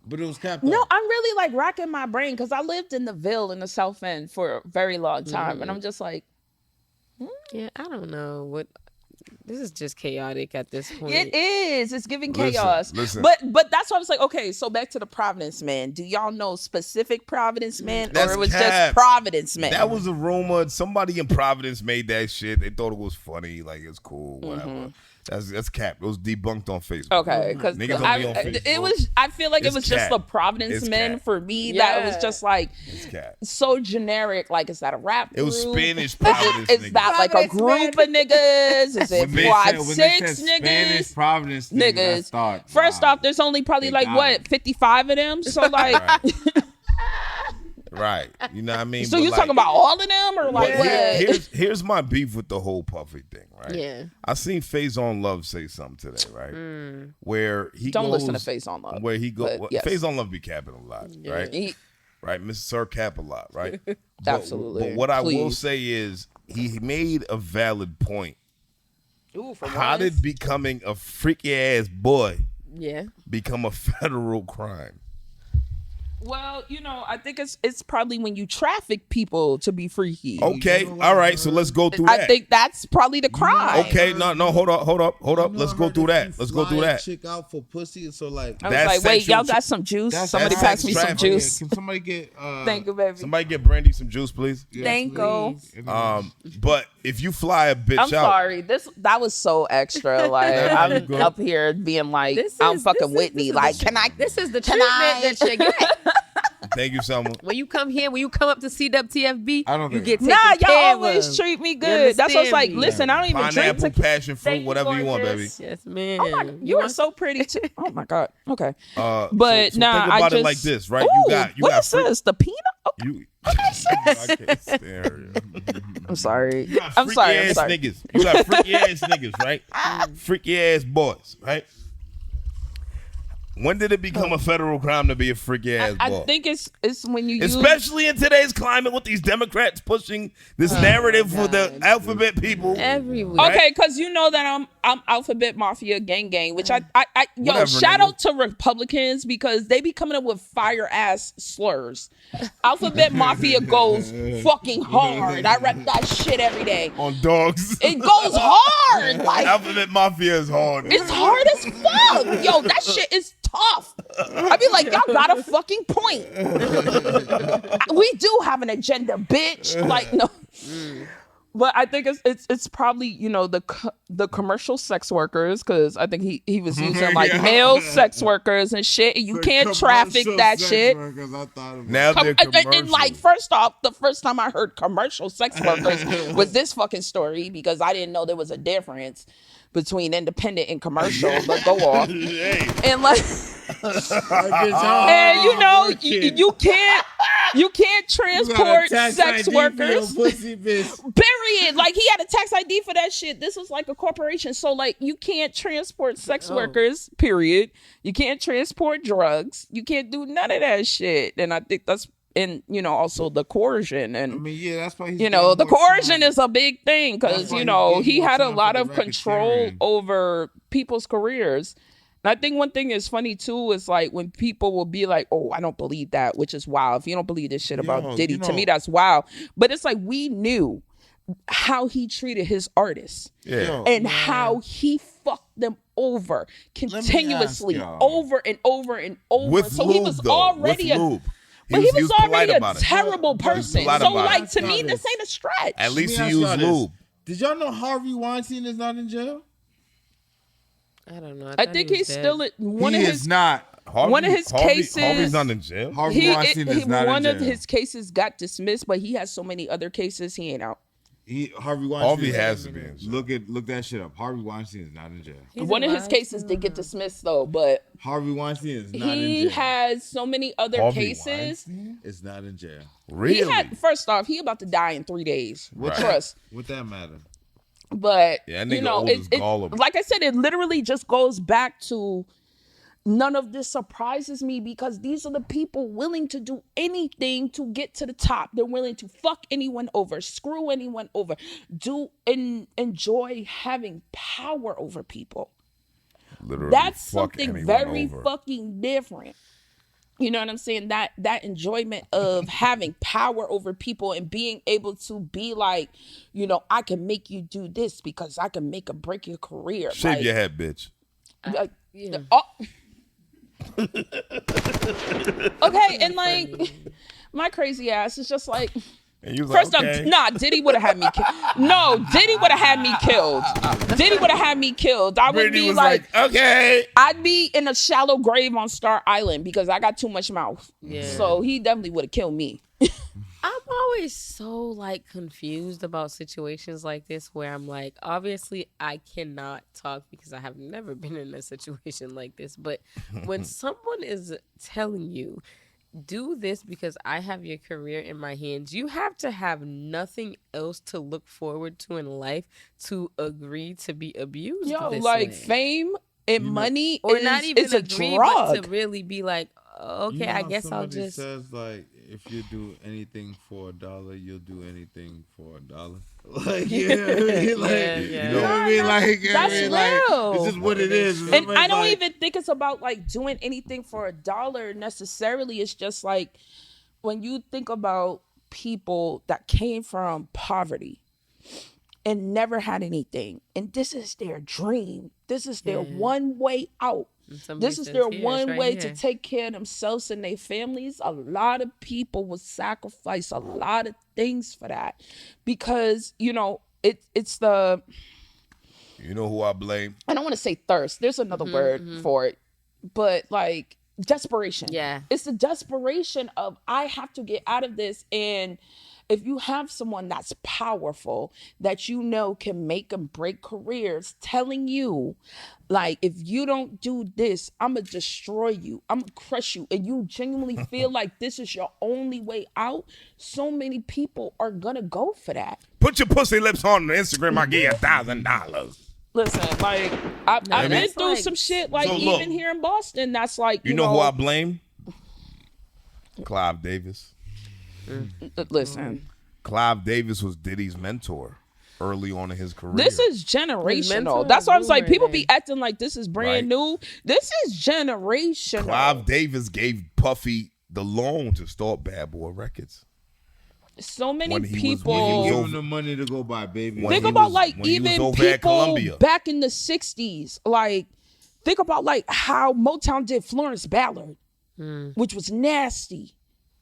But it was capped though. No, I'm really like racking my brain because I lived in the Ville in the South End for a very long time, and I'm just like, Yeah, I don't know what. This is just chaotic at this point. it is. It's giving Listen, chaos. listen. But that's why I was like, okay, so back to the Providence Man. Do y'all know specific Providence Man, That's or it was cap. just Providence Man? That was a rumor. Somebody in Providence made that shit. They thought it was funny, like it's cool, whatever. That's cap. It was debunked on Facebook. Okay, because Niggas don't be on Facebook. it was. I feel like it It's was just cap. the Providence It's Men cap. for me. That was just like It's cap. so generic. Like, is that a rap? It was group? Spanish Providence Is niggas. that like a group of niggas? Is it When they 5'6" said niggas? Spanish Providence niggas, I Niggas. thought, First wow. off, there's only probably They like got what it. 55 of them. So like, Right. You know what I mean? so But, you like, talking about all of them or like but what? here's my beef with the whole Puffy thing, right? Yeah. I seen Phase on Love say something today, right? Where he Don't goes, listen to Face on Love. Where he goes, but yes. Phase on Love be capping a lot, right? He- Right, Mr. Sir cap a lot, right? Absolutely. But what I will Please. say is he made a valid point. Ooh, for How once. did becoming a freaky ass boy Yeah. become a federal crime? Well, I think it's probably when you traffic people to be freaky. Okay, all right, so let's go through that. I think that's probably the crime. Okay, no, hold up. Let's go through that. Let's go through that. Chick out for pussy, so like I was That's like, wait, sexual y'all got some juice? that's Somebody that's pass me some trafficking. juice. Can somebody get? Thank you, baby. Somebody get Brandie some juice, please. Yes, Thank you. please. But if you fly a bitch I'm out, sorry. That was so extra. Like I'm good. up here being like, This I'm is- fucking this is- Whitney. this is Like, the- can I? This is the Can treatment I- that you get. thank you, Selma. When you come here, when you come up to CWTFB, I don't you think- get taken Nah, care y'all of. always treat me good. That's what's understand like. me? Listen, I don't even drink Pineapple, tequila. passion fruit, Thank you, whatever you want, baby. gorgeous. Yes, man. Oh my, you are so pretty too. Oh my god. Okay. But But nah, think I about just it like this, right? Ooh, you what got is this? The peanut? Okay. You, I can't stand you. I'm sorry. You got I'm freaky sorry. ass niggas. You got freaky ass niggas, right? Freaky ass boys, right? When did it become a federal crime to be a freaky ass I boy? think it's when you use Especially in today's climate with these Democrats pushing this narrative for the alphabet people. Everywhere. Okay, because you know that I'm Alphabet Mafia gang, which I Whatever, shout nigga. out to Republicans because they be coming up with fire ass slurs. Alphabet Mafia goes fucking hard. I rep that shit every day. On dogs. It goes hard. Like Alphabet Mafia is hard. it's hard as fuck. Yo, that shit is tough. I be like, y'all got a fucking point. We do have an agenda, bitch. Like no. But I think it's probably the commercial sex workers because I think he was using like male sex workers and shit and you can't traffic that shit. Now they're commercial. And like first off, the first time I heard commercial sex workers was this fucking story because I didn't know there was a difference between independent and commercial. But go off and like. And you can't transport sex workers. Period. Like he had a tax ID for that shit. This was like a corporation, so like you can't transport sex workers. Period. You can't transport drugs. You can't do none of that shit. And I think that's also the coercion and. I mean, yeah, that's why he's The coercion is a big thing because, That's why he's he getting had more a time lot for of the control racketeering. over people's careers. And I think one thing is funny too is like when people will be like, oh, I don't believe that, which is wild. If you don't believe this shit about Diddy, to me, that's wild. But it's like we knew how he treated his artists and how he fucked them over continuously y'all. over and over and over. With so lube, he was though. already With lube. But he was polite already a about it. terrible person. polite So about like it. to me, this ain't a stretch. At least Let he me ask used y'all this. lube. Did y'all know Harvey Weinstein is not in jail? I don't know. I think he's still at one he of is his not. one of his cases. Harvey's not in jail. Harvey Weinstein is not one in of jail. his cases got dismissed, but he has so many other cases he ain't out. Harvey Weinstein. Harvey has to be in jail. Look that shit up. Harvey Weinstein is not in jail. One of his cases did get dismissed though, but Harvey Weinstein is not in he jail. has so many other Harvey cases. Weinstein? It's not in jail. Really? First off, he about to die in 3 days. Right. Trust. What that matter? But Yeah, that nigga you know, old as Gollum. like I said, it literally just goes back to none of this surprises me because these are the people willing to do anything to get to the top. They're willing to fuck anyone over, screw anyone over, enjoy having power over people. Literally That's fuck something anyone very over. fucking different. You know what I'm saying? That enjoyment of having power over people and being able to be like, you know, I can make you do this because I can make or break your career. Shave like, your head, bitch. Like, Yeah. oh. Okay, and like my crazy ass is just like, And you was like, first okay. up, nah, Diddy would have had me killed. No, Diddy would have had me killed. Diddy would have had me killed. I would Brittany be was like, okay. I'd be in a shallow grave on Star Island because I got too much mouth. Yeah. So he definitely would have killed me. I'm always so like confused about situations like this where I'm like, obviously I cannot talk because I have never been in a situation like this. But when someone is telling you, do this because I have your career in my hands, you have to have nothing else to look forward to in life to agree to be abused. Yo, this like way. fame and money Or is, not even is a agree, drug. but to really be like, okay, You know I how guess I'll somebody just. says like, if you do anything for $1, you'll do anything for $1. Like, yeah, I mean, like, Yeah. you know what I mean? Like, That's I mean, like, real. it's just what it is. And Somebody's I don't like, even think it's about like doing anything for $1 necessarily. It's just like when you think about people that came from poverty and never had anything, and this is their dream. This is their one way out. This is their one way to take care of themselves and their families. A lot of people will sacrifice a lot of things for that because, you know, it's the, You know who I blame? I don't want to say thirst. There's another word for it, but like desperation. Yeah. It's the desperation of I have to get out of this. And if you have someone that's powerful that you know can make and break careers telling you like, if you don't do this, I'm gonna destroy you, I'm gonna crush you, and you genuinely feel like this is your only way out, so many people are gonna go for that. Put your pussy lips on Instagram. I give you $1,000. Listen, like I've been that's through like- some shit like So, even look. here in Boston that's like You know who I blame? Clive Davis. listen, Clive Davis was Diddy's mentor early on in his career. this is mentor generational. That's why I was like, boomer people then. be acting like this is brand new. This is generational. Clive Davis gave Puffy the loan to start Bad Boy Records. So many When he was- people. when he was give over- him the money to go buy baby. When Think he about was- like when he was even over at people Columbia. back in the 60s. Like, think about like how Motown did Florence Ballard, which was nasty.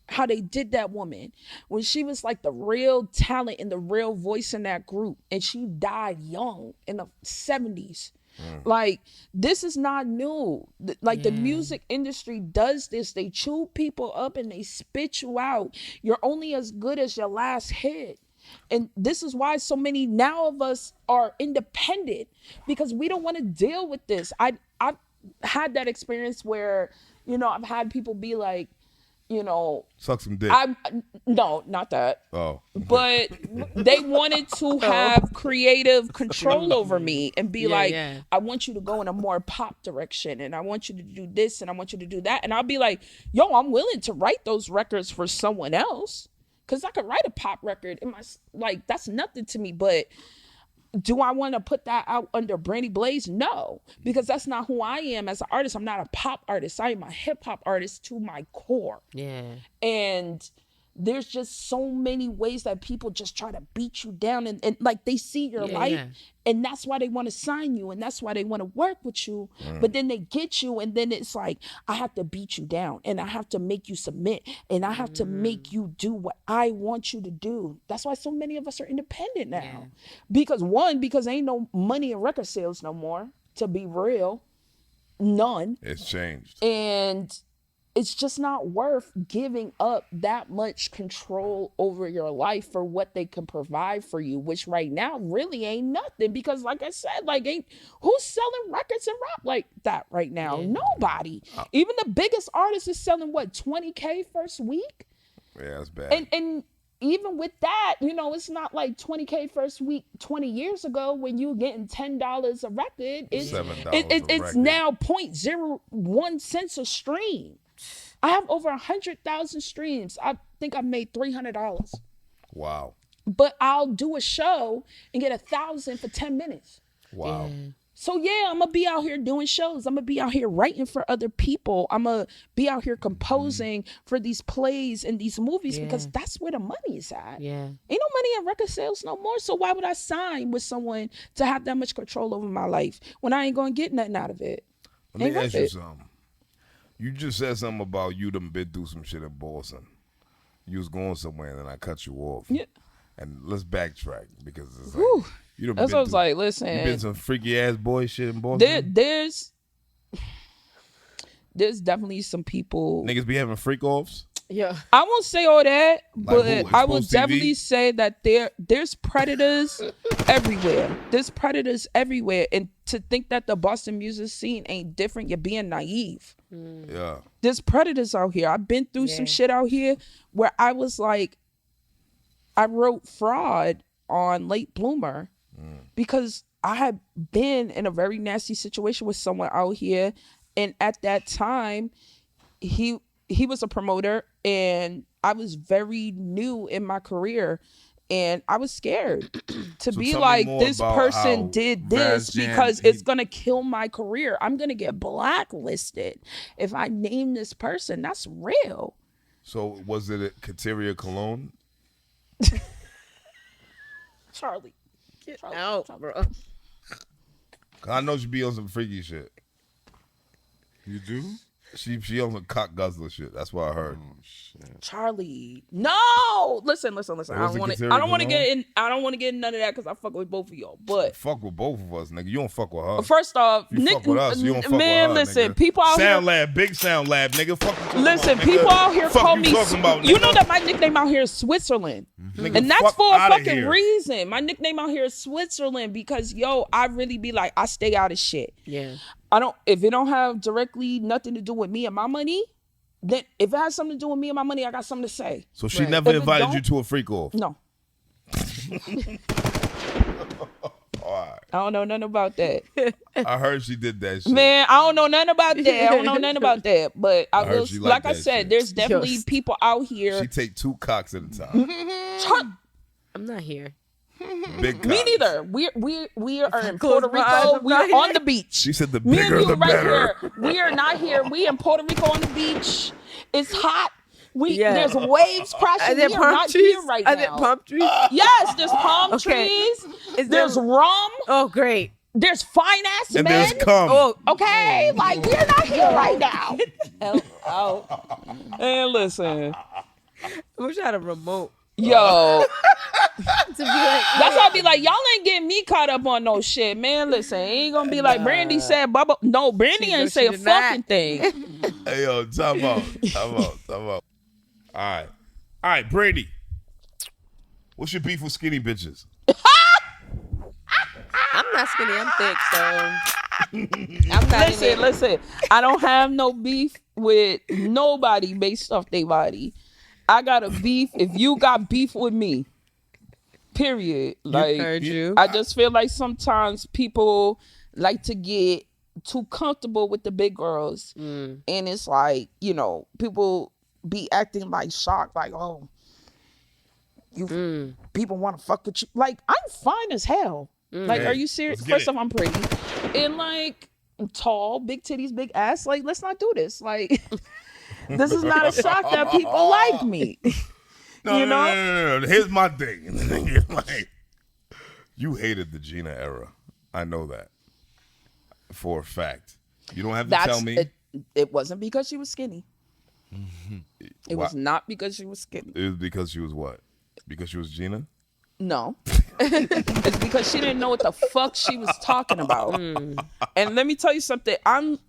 How they did that woman when she was like the real talent and the real voice in that group, and she died young in the 70s. Like, this is not new. Like, the music industry does this. They chew people up and they spit you out. You're only as good as your last hit. And this is why so many now of us are independent, because we don't want to deal with this. I've had that experience where, you know, I've had people be like, you know, Suck some dick. no, not that. Oh. But they wanted to have creative control over me and be like, yeah. I want you to go in a more pop direction, and I want you to do this, and I want you to do that. And I'll be like, yo, I'm willing to write those records for someone else, because I could write a pop record in my, like, that's nothing to me. But do I want to put that out under Brandie Blaze? No, because that's not who I am as an artist. I'm not a pop artist. I am a hip hop artist to my core. Yeah. And there's just so many ways that people just try to beat you down, and like they see your life, and that's why they want to sign you, and that's why they want to work with you. But then they get you, and then it's like, I have to beat you down, and I have to make you submit, and I have to make you do what I want you to do. That's why so many of us are independent now. Because ain't no money in record sales no more, to be real. None. It's changed. And it's just not worth giving up that much control over your life for what they can provide for you, which right now really ain't nothing, because like I said, like, who's selling records and rap like that right now? Nobody. Even the biggest artist is selling what, 20K first week? Yeah, that's bad. And even with that, you know, it's not like 20K first week 20 years ago when you getting $10 a record. It's $7 it's a record. now 0.01 cents a stream. I have over 100,000 streams. I think I made $300. Wow. But I'll do a show and get 1,000 for 10 minutes. Wow. Yeah. So yeah, I'm gonna be out here doing shows. I'm gonna be out here writing for other people. I'm gonna be out here composing for these plays and these movies because that's where the money is at. Yeah. Ain't no money in record sales no more. So why would I sign with someone to have that much control over my life when I ain't gonna get nothing out of it? Let me Ain't ask worth you it. something. You just said something about you done been through some shit in Boston. You was going somewhere and then I cut you off. Yeah. And let's backtrack because it's Whew. like, you done That's been what I was through- like, You been listen, some freaky ass boy shit in Boston. there's definitely some people. Niggas be having freak offs. Yeah. I won't say all that, but who? I will Exposed TV? definitely say that there's predators everywhere. There's predators everywhere, and to think that the Boston music scene ain't different, you're being naive. Yeah. There's predators out here. I've been through some shit out here where I was like, I wrote fraud on Late Bloomer because I had been in a very nasty situation with someone out here, and at that time, he was a promoter, and I was very new in my career, and I was scared to So be tell me like, more this about person how did this Vaz Jam, because he- it's gonna kill my career. I'm gonna get blacklisted if I name this person. That's real. So was it a Kateria Cologne? Charlie. Get out, bro. 'Cause I know she be on some freaky shit. You do? She on some cock guzzler shit. That's what I heard. Charlie. No. Listen. I was don't it want to. Kateria I don't want to Cologne? get in. I don't want to get in none of that because I fuck with both of y'all. But Fuck with both of us, nigga. You don't fuck with her. first off, You fuck with us. You don't fuck man, with her, listen. nigga. People out Sound here. Lab, big Sound Lab, nigga. Fuck you talking Listen, about, people nigga. out here Fuck call you me. talking about, You nigga. know that my nickname out here is Switzerland, Nigga, and that's fuck for a outta fucking here. reason. My nickname out here is Switzerland because I really be like, I stay out of shit. Yeah. I don't. If it don't have directly nothing to do with me and my money, then if it has something to do with me and my money, I got something to say. So she Right. never If it invited you don't- to a freak off. No. All right. I don't know nothing about that. I heard she did that shit. Man, I don't know nothing about that. I don't know nothing about that. But I heard will, she like liked I that said, shit. there's definitely Yes. people out here. She take 2 cocks at a time. I'm not here. Big cocks. Me neither. We are in close Puerto my eyes, Rico. I'm We're not on here. the beach. She said the Me and bigger you the right better. here. We are not here. We in Puerto Rico on the beach. It's hot. Yeah. There's waves crashing. Are there We are palm not trees? here right Are there now. palm trees? Yes, there's palm Okay. trees. Is There's there- rum. Oh, great. There's fine ass And men. there's cum. Oh, Okay, like we're not here right now. Hell out. And listen, I wish I had a remote yo, to be like. that's why I be like, y'all ain't getting me caught up on no shit, man. Listen, ain't gonna be like Brandie said, Bubba. No, Brandie She- ain't she say a did not. fucking thing. Hey, yo, time out. All right, Brady. What's your beef with skinny bitches? I'm not skinny. I'm thick, so I'm not. Listen. I don't have no beef with nobody based off their body. I got a beef if you got beef with me. Period. Like heard you. I just feel like sometimes people like to get too comfortable with the big girls, and it's like, people be acting like shocked, like, oh, you people want to fuck with you. Like, I'm fine as hell. Like, Hey, are you serious? let's get First it. off, I'm pretty, and like, I'm tall, big titties, big ass. Like, let's not do this. Like, this is not a shock that people like me. No, You know? no. Here's my thing. Like, you hated the Gina era. I know that for a fact. You don't have to tell me. It wasn't because she was skinny. It was not because she was skinny. It was because she was what? Because she was Gina? No. It's because she didn't know what the fuck she was talking about. And let me tell you something. I'm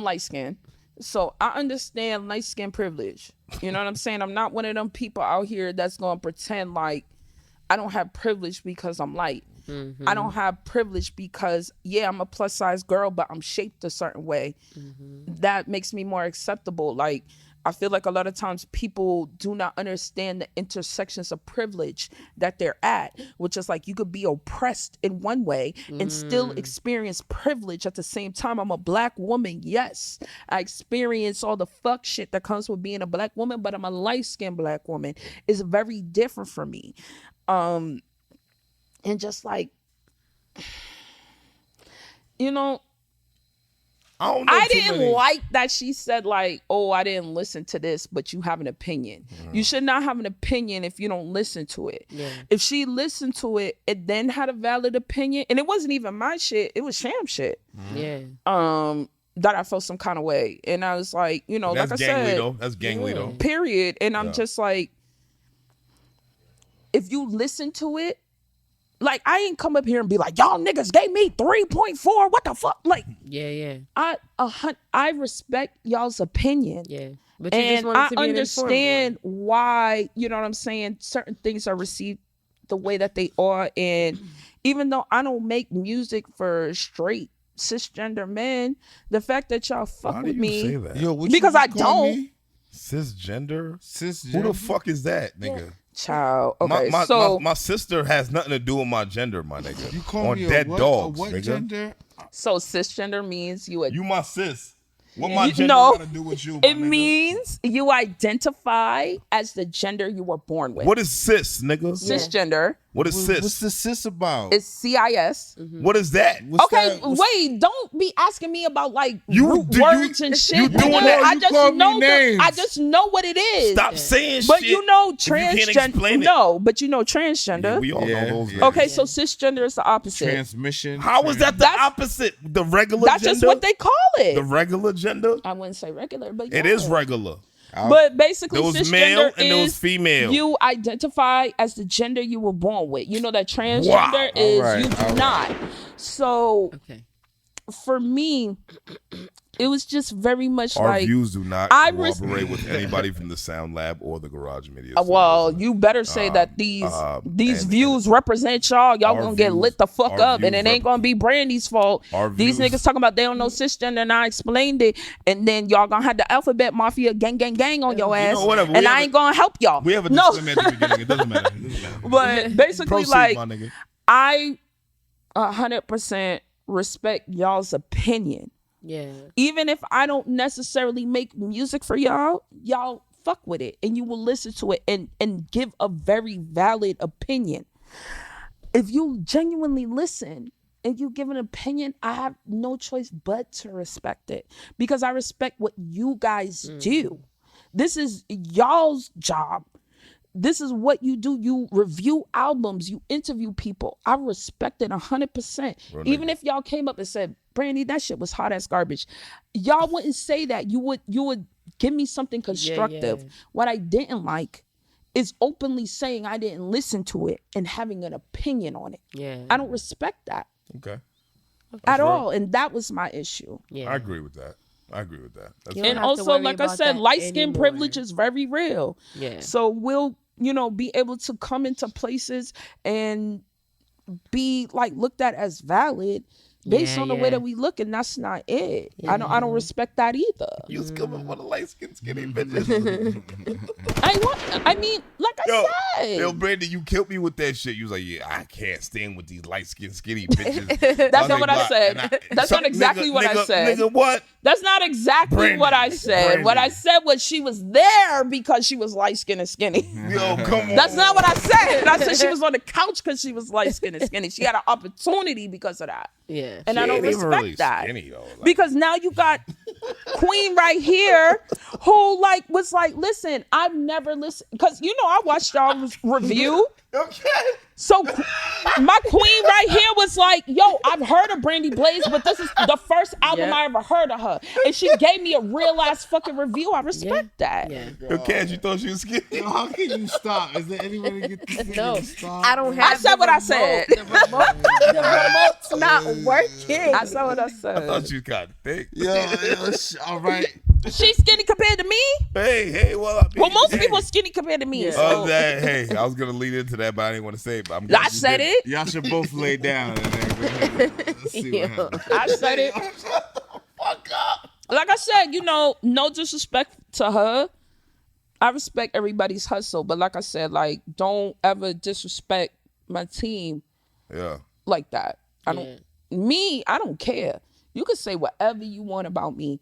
light skinned. So I understand light skin privilege. You know what I'm saying? I'm not one of them people out here that's going to pretend like I don't have privilege because I'm light. I don't have privilege because, I'm a plus size girl, but I'm shaped a certain way. That makes me more acceptable. Like, I feel like a lot of times people do not understand the intersections of privilege that they're at, which is like you could be oppressed in one way and still experience privilege at the same time. I'm a black woman. Yes, I experience all the fuck shit that comes with being a black woman, but I'm a light-skinned black woman. It's very different for me. And just like, you know, I didn't like that she said like, oh, I didn't listen to this, but you have an opinion. You should not have an opinion if you don't listen to it. Yeah. If she listened to it and then had a valid opinion, and it wasn't even my shit, it was Sham shit. Yeah. That I felt some kind of way. And I was like, you know, that's like I said. though. That's gangly though. Period. And I'm just like, if you listen to it, like, I ain't come up here and be like, y'all niggas gave me 3.4. What the fuck? Like, yeah. I respect y'all's opinion. Yeah. But you just want it to be understand why, you know what I'm saying, certain things are received the way that they are. And even though I don't make music for straight cisgender men, the fact that y'all fuck with me, say that? Yo, because I don't. Cisgender? Who the fuck is that, nigga? Child. Okay, so my sister has nothing to do with my gender, my nigga. You call on me dead what, dogs, what nigga. Gender? So cisgender means you my cis. What my gender no, got to do with you? It means you identify as the gender you were born with. What is cis, nigga? Cisgender. What is cis? What's the cis about? It's CIS. What is that? Okay, wait, don't be asking me about like words and shit. You doing nigga. that? I You just call me know names. I just know what it is. Stop saying but shit. you know if you can't transgender. explain it. No, but you know transgender. Yeah, we all know those. Yeah. Okay, so cisgender is the opposite. Transmission. How is that the opposite? The regular That's gender? just what they call it. The regular gender? I wouldn't say regular, but It is regular. But basically, There was cisgender male and there was is female. You identify as the gender you were born with. You know that transgender is you do not. So for me, it was just very much Our like views do not cooperate with anybody from the Sound Lab or the Garage Media. well, you better say that these views represent y'all. Y'all gonna get lit the fuck up, and it ain't gonna be Brandie's fault. These niggas talking about they don't know cisgender, and I explained it, and then y'all gonna have the alphabet mafia gang on your ass, and I ain't gonna help y'all. We have a disclaimer at the beginning. It doesn't matter. But basically, Proceed, like my nigga. I 100% respect y'all's opinion. Yeah. Even if I don't necessarily make music for y'all fuck with it and you will listen to it and give a very valid opinion. If you genuinely listen and you give an opinion, I have no choice but to respect it because I respect what you guys do. This is y'all's job. This is what you do. You review albums. You interview people. I respect it 100%. Even if y'all came up and said, Brandie, that shit was hot as garbage. Y'all wouldn't say that. You would give me something constructive. Yeah. What I didn't like is openly saying I didn't listen to it and having an opinion on it. Yeah. I don't respect that. Okay. At all. And that was my issue. Yeah. I agree with that. That's and also, like I said, light skin privilege is very real. Yeah. So we'll, be able to come into places and be like looked at as valid based on the way that we look, and that's not it. Yeah. I don't respect that either. You was coming with a light skin skinny bitches. I mean, like I said. Yo, Brandie, you killed me with that shit. You was like, yeah, I can't stand with these light skin skinny bitches. That's not what I said. That's not exactly what I said. Nigga, what? That's not exactly what I said. Brandie. What I said was she was there because she was light skinned and skinny. Yo, come on. That's not what I said. I said she was on the couch because she was light skinned and skinny. She had an opportunity because of that. Yeah. And I don't respect really that. Skinny, though, like. Because now you got Queen right here who was like, listen, I've never listened. Because, I watched y'all's review. Okay. So my queen right here was like, yo, I've heard of Brandie Blaze, but this is the first album I ever heard of her. And she gave me a real ass fucking review. I respect that. Yeah. Yo, Cash, you thought she was skinny? Yo, how can you stop? Is there any way to get this no, to stop? I don't have I said what I said. The remote's not working. I said what I said. I thought you got thick. Yo, all right. She's skinny compared to me? Hey, well, I mean, well, most people are skinny compared to me. Yeah. So. Hey, I was going to lead into that, but I didn't want to say it. But I said it. Y'all should both lay down. Let's see what happens. I said it. Shut the fuck up. Like I said, no disrespect to her. I respect everybody's hustle, but like I said, like, don't ever disrespect my team like that. I don't care. You can say whatever you want about me.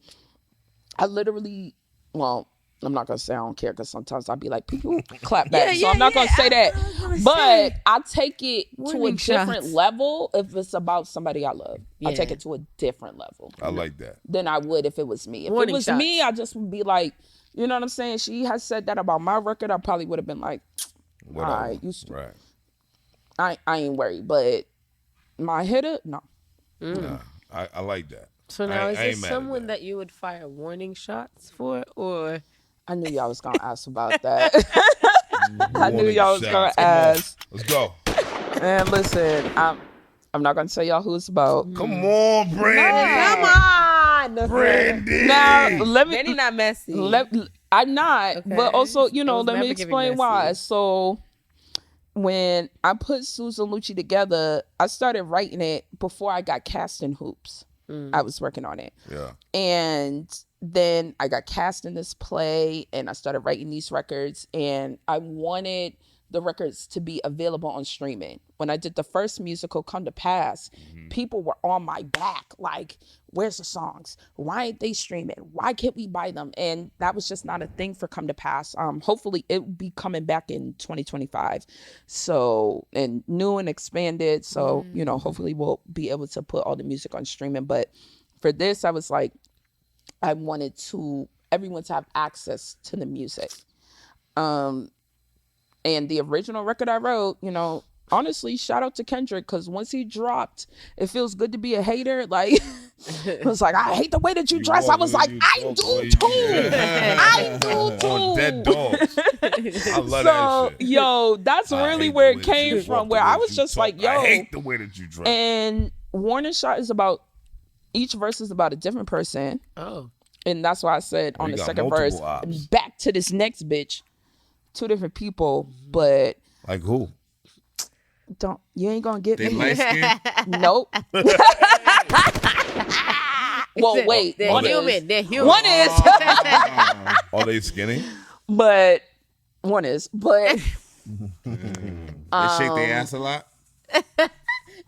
I literally, well, I'm not gonna say I don't care because sometimes I'll be like, people clap back. So I'm not gonna say that. But I take it to a different level if it's about somebody I love. I take it to a different level. I like that. Than I would if it was me. If it was me, I just would be like, you know what I'm saying? She has said that about my record. I probably would have been like, all right, I ain't worried. But my hitter, no. Nah, I like that. So now, is there someone that you would fire warning shots for, or? I knew y'all was gonna ask about that. I knew y'all was gonna ask. Let's go. And listen, I'm not gonna tell y'all who it's about. Come on, Brandie. Come on, Brandie. Now let me. Benny not messy. I'm not, Okay. but also, you know, let me never giving explain why. So when I put Susan Lucci together, I started writing it before I got cast in Hoops. I was working on it. Yeah. And then I got cast in this play and I started writing these records, and I wanted the records to be available on streaming. When I did the first musical, Come to Pass, people were on my back like, where's the songs? Why ain't they streaming? Why can't we buy them? And that was just not a thing for Come to Pass. Hopefully it will be coming back in 2025. So, and new and expanded. So, you know, hopefully we'll be able to put all the music on streaming. But for this, I was like, I wanted everyone to have access to the music. And the original record I wrote, you know, honestly, shout out to Kendrick, because once he dropped, it feels good to be a hater. Like, it was like, I hate the way that you dress. I was like, I do too. I do too. On Dead Dogs. I love that shit. Yo, that's really where it came from, where I was just like, yo. I hate the way that you dress. And Warning Shot is about, each verse is about a different person. Oh. And that's why I said on the second verse, back to this next bitch. 2 different people, but like who? You ain't gonna get They me. light skin? Nope. Well, wait. They're human. They're human. One is. Are they skinny? But one is. But They shake their ass a lot?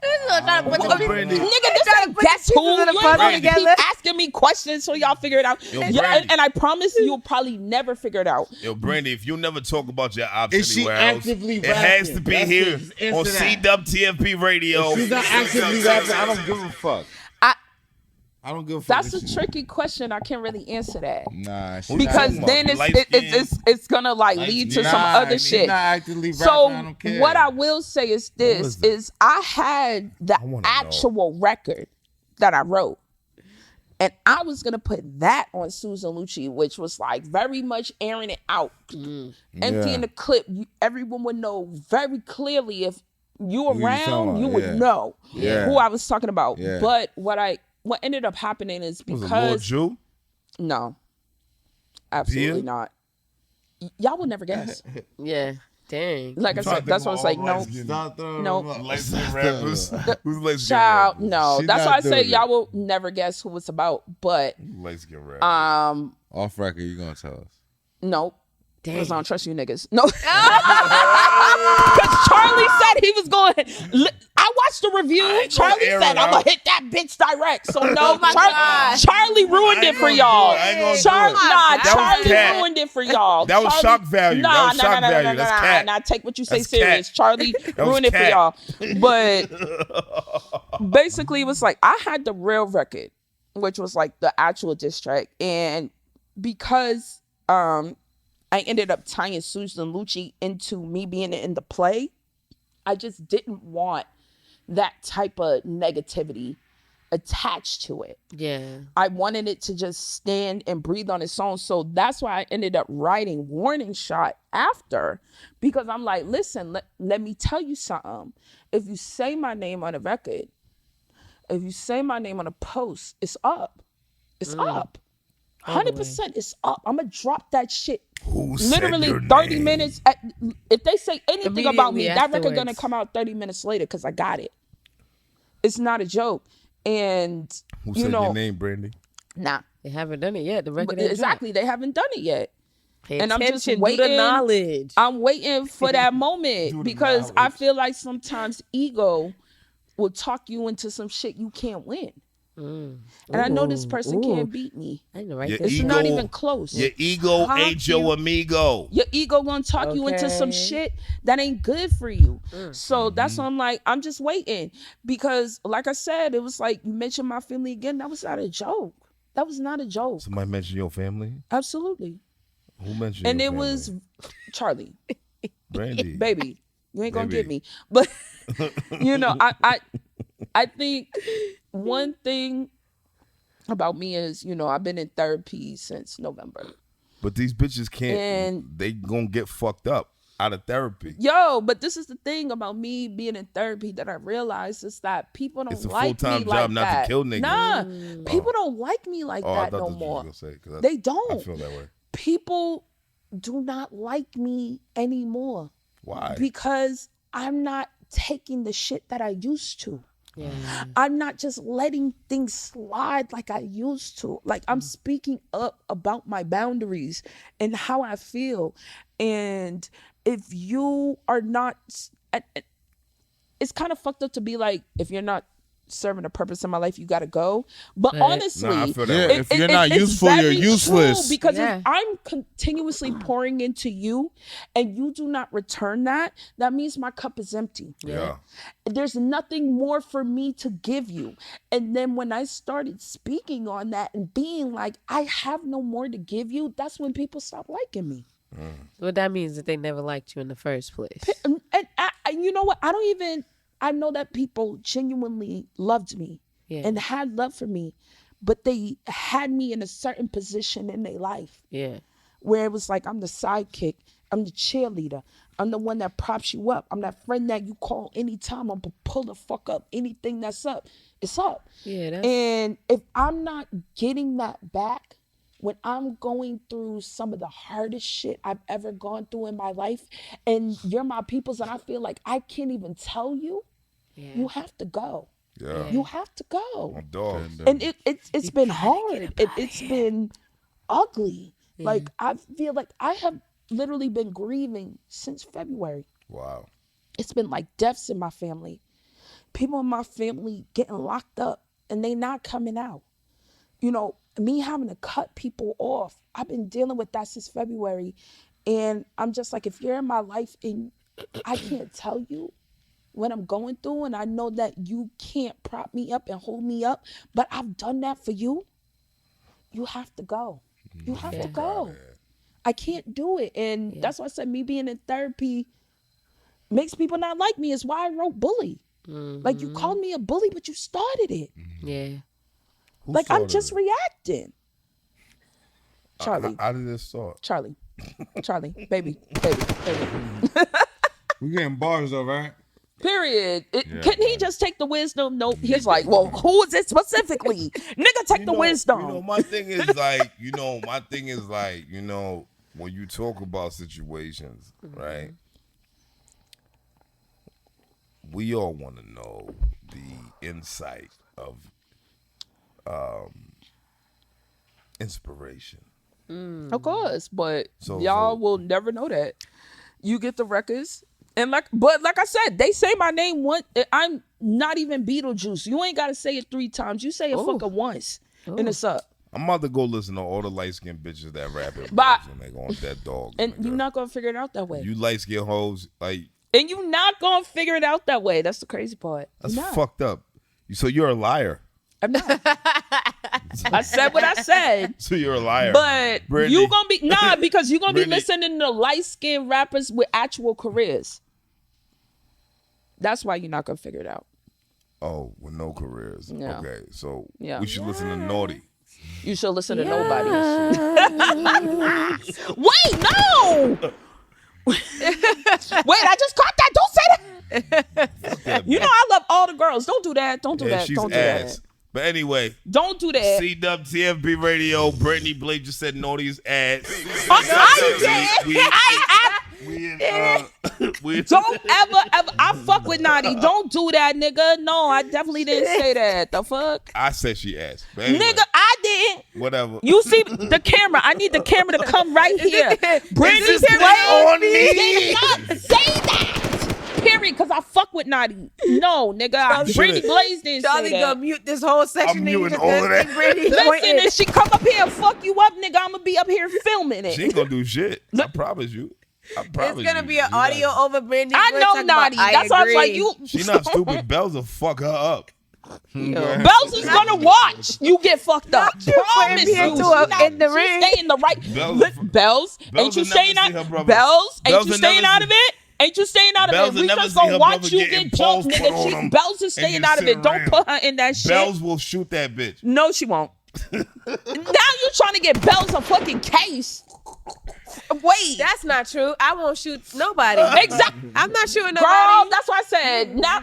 nigga, this ain't guess who. You ain't gonna keep asking me questions so y'all figure it out. And I promise you'll probably never figure it out. Yo, Brandie, if you never talk about your ops Is she anywhere else, actively it has to be rapping? here Answer on that. CWTFB radio. If she's not actively rapping, I don't give a fuck. I don't give a fuck. That's a tricky question. I can't really answer that. Nah, she's because not then it's gonna like lead to some other shit. Not actively rapping, So I don't care. what I will say is this: is I had the actual record that I wrote, and I was gonna put that on Susan Lucci, which was like very much airing it out, emptying the clip. Everyone would know very clearly if you around, you would know who I was talking about. Yeah. But what ended up happening is because Lord Jew? no, absolutely not. Y'all would never guess. Yeah. Dang. Like I said, that's why I was like, no, no. Light-skinned rappers. Who's light-skinned Child, rappers? no. She's That's not why I say doing it. y'all will never guess who it's about. But Light-skinned rappers. Off record, you gonna tell us? no. Because I don't trust you niggas. No. Because Charlie said he was going. I watched the review. Charlie said, I'm going to hit that bitch direct. So no, Charlie ruined it for y'all. Charlie ruined it for y'all. That was shock value. That was shock value. That's cat. Now take what you say That's serious. cat. Charlie ruined it for y'all. But basically, it was like, I had the real record, which was like the actual diss track. And because I ended up tying Susan Lucci into me being in the play, I just didn't want that type of negativity attached to it. Yeah. I wanted it to just stand and breathe on its own. So that's why I ended up writing Warning Shot after, because I'm like, listen, let me tell you something. If you say my name on a record, if you say my name on a post, it's up. It's up. 100% it's up. I'm going to drop that shit. Literally 30 minutes. If they say anything about me, that record going to come out 30 minutes later because I got it. It's not a joke. And, Who said your name, Brandie? Nah. They haven't done it yet. The record Exactly. They haven't done it yet. Pay And I'm just attention, do waiting. the knowledge. I'm waiting for that moment because I feel like sometimes ego will talk you into some shit you can't win. And I know this person can't beat me. I know, right? It's not even close. Your ego ain't your amigo. Your ego gonna talk you into some shit that ain't good for you. So that's why I'm like, I'm just waiting. Because like I said, it was like, you mentioned my family again. That was not a joke. That was not a joke. Somebody mentioned your family? Absolutely. Who mentioned And your it family? was Charlie. Brandie. Baby, you ain't gonna get me. But, you know, I think one thing about me is, you know, I've been in therapy since November. But these bitches can't, they gonna get fucked up out of therapy. Yo, but this is the thing about me being in therapy that I realized is that people don't like me like that. It's a full-time job not to kill niggas. Nah, people don't like me like that no more. They don't. I feel that way. People do not like me anymore. Why? Because I'm not taking the shit that I used to. Yeah. I'm not just letting things slide like I used to. Like, I'm speaking up about my boundaries and how I feel. And if you are not, it's kind of fucked up to be like, if you're not serving a purpose in my life, you gotta go. But honestly, I feel that way. If you're not useful, you're useless. Because if I'm continuously pouring into you and you do not return that, that means my cup is empty. Yeah. There's nothing more for me to give you. And then when I started speaking on that and being like, I have no more to give you, that's when people stop liking me. What that means that they never liked you in the first place. And you know what? I know that people genuinely loved me and had love for me, but they had me in a certain position in their life. Yeah. Where it was like, I'm the sidekick. I'm the cheerleader. I'm the one that props you up. I'm that friend that you call anytime. I'm gonna pull the fuck up. Anything that's up, it's up. Yeah. And if I'm not getting that back, when I'm going through some of the hardest shit I've ever gone through in my life, and you're my peoples, and I feel like I can't even tell you, you have to go. Yeah. You have to go. My dog. And it's been hard. It's been ugly. Yeah. Like, I feel like I have literally been grieving since February. Wow. It's been like deaths in my family. People in my family getting locked up and they not coming out. You know, me having to cut people off. I've been dealing with that since February. And I'm just like, if you're in my life and I can't tell you what I'm going through, and I know that you can't prop me up and hold me up, but I've done that for you, you have to go. You have to go. I can't do it. And that's why I said me being in therapy makes people not like me. Is why I wrote bully. Like, you called me a bully, but you started it. Yeah. Like, I'm just reacting. Charlie. How did this start? Charlie, baby. We getting bars though, right? Period. Couldn't he just take the wisdom? Nope. He's like, well, who is it specifically? Nigga, take the wisdom. You know, my thing is like, when you talk about situations, right? We all want to know the insight of inspiration. Of course, but y'all will never know that. You get the records. And like I said, they say my name once. I'm not even Beetlejuice. You ain't got to say it 3 times. You say it fucking once, and it's up. I'm about to go listen to all the light-skinned bitches that rap it. But when they go on Dead Dog. And you're not going to figure it out that way. You light-skinned hoes, like... And you're not going to figure it out that way. That's the crazy part. That's fucked up. So you're a liar. I'm not. I said what I said. So you're a liar. But Brandie. you going to be... Nah, because you're going to be Brandie. listening to light-skinned rappers with actual careers. That's why you're not going to figure it out. Oh, with no careers. Yeah. Okay, so Yeah. we should listen to Naughty. You should listen to nobody. Wait, no! Wait, I just caught that. Don't say that. You know I love all the girls. Don't do that. Don't do that. She's Don't do ass. that. But anyway, Don't do that. CWTFB Radio, Brandie Blaze just said Naughty's ass. Don't ever, I fuck with Naughty. Don't do that, nigga. No, I definitely didn't say that. The fuck? I said she ass. But anyway, Nigga, I didn't. Whatever. You see the camera. I need the camera to come right here. Brandie Is this on me? Did not say that. Period. Because I fuck with Naughty. No, nigga. Brandie Blaze didn't Charlie say that. gonna mute this whole section. I'm muting all of that. Listen, if she come up here and fuck you up, nigga, I'm gonna be up here filming it. She ain't gonna do shit. I promise you. It's gonna be an audio over Brandie. I know Naughty. That's why I was like, you. She not stupid. Bells will fuck her up. Bells is gonna watch you get fucked up. Promise you. In the ring. Stay in the right. Bells, ain't you staying out? Bells, ain't you staying out of it? Ain't you staying out of it? We just gonna watch you get jumped, nigga. Bells is staying out of it. Don't put her in that shit. Bells will shoot that bitch. No, she won't. Now you trying to get Bells a fucking case. Wait, that's not true. I won't shoot nobody. Exactly. I'm not shooting nobody. Girl, that's what I said. Now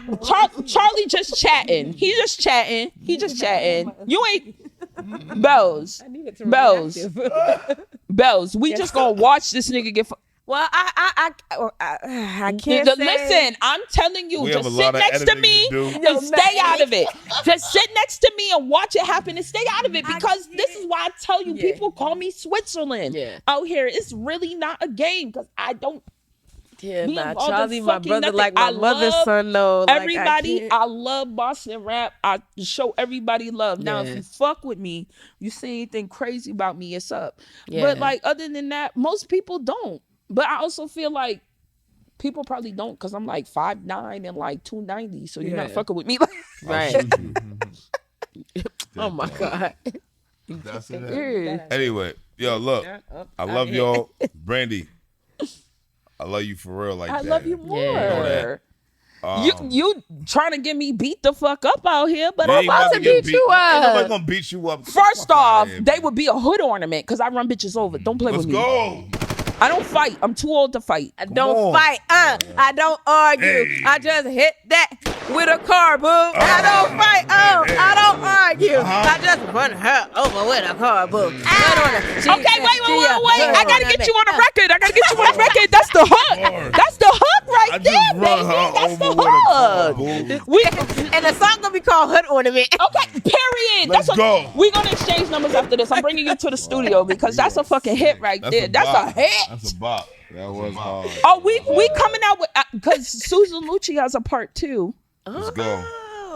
Charlie just chatting. He just chatting. You ain't Bells. Bells. We just gonna watch this nigga get. Well, I can't say. Listen, I'm telling you, just sit next to me and stay out of it. Just sit next to me and watch it happen and stay out of it, because this is why I tell you, people call me Switzerland out here. It's really not a game, because I don't. Yeah, nah, Charlie, my brother, nothing. Like my mother's son, though. Everybody, I love Boston rap. I show everybody love. Now, if you fuck with me, you say anything crazy about me, it's up. But like, other than that, most people don't. But I also feel like people probably don't, because I'm like 5'9" and like 290, so you're not fucking with me. Right. Oh my God. That's it. Anyway, yo, look, I love y'all. Brandie, I love you for real. Like I that. love you more. You know that. You trying to get me beat the fuck up out here, but I'm about to beat you up. Ain't nobody gonna beat you up. First off, they would be a hood ornament, because I run bitches over. Don't play with me. Let's go. I don't fight. I'm too old to fight. I don't fight. I don't argue. Hey. I just hit that with a car, boo. I don't fight. I don't argue. I just run her over with a car, boo. Okay, wait. I gotta get you on the record. That's the hook. That's the hook right there, baby. That's the hook. And the song gonna be called Hood Ornament. Okay, period. Let's go. We're gonna exchange numbers after this. I'm bringing you to the studio, because that's a fucking hit right there. That's a hit. That's a bop. That was hard. Oh, we coming out with, because Susan Lucci has a part 2. Let's go.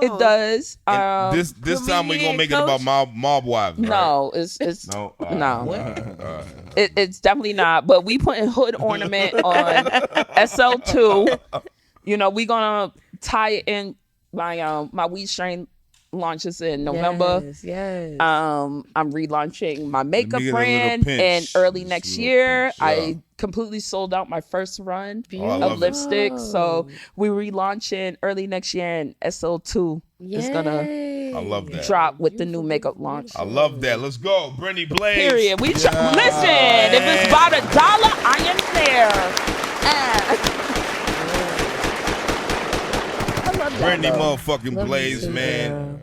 It does. This time we're gonna make it about mob wives. Right? No, it's no. It's definitely not. But we putting Hood Ornament on SL2. You know, we gonna tie it in my weed strain launches in November. Yes. I'm relaunching my makeup brand in early next year. I completely sold out my first run of lipstick, so we relaunching early next year, and SL2 is gonna I love that. drop with the new makeup launch. I love that. Let's go, Brandie Blaze. Period. Listen, if it's about $1, I am there. Brandie motherfucking Blaze, man.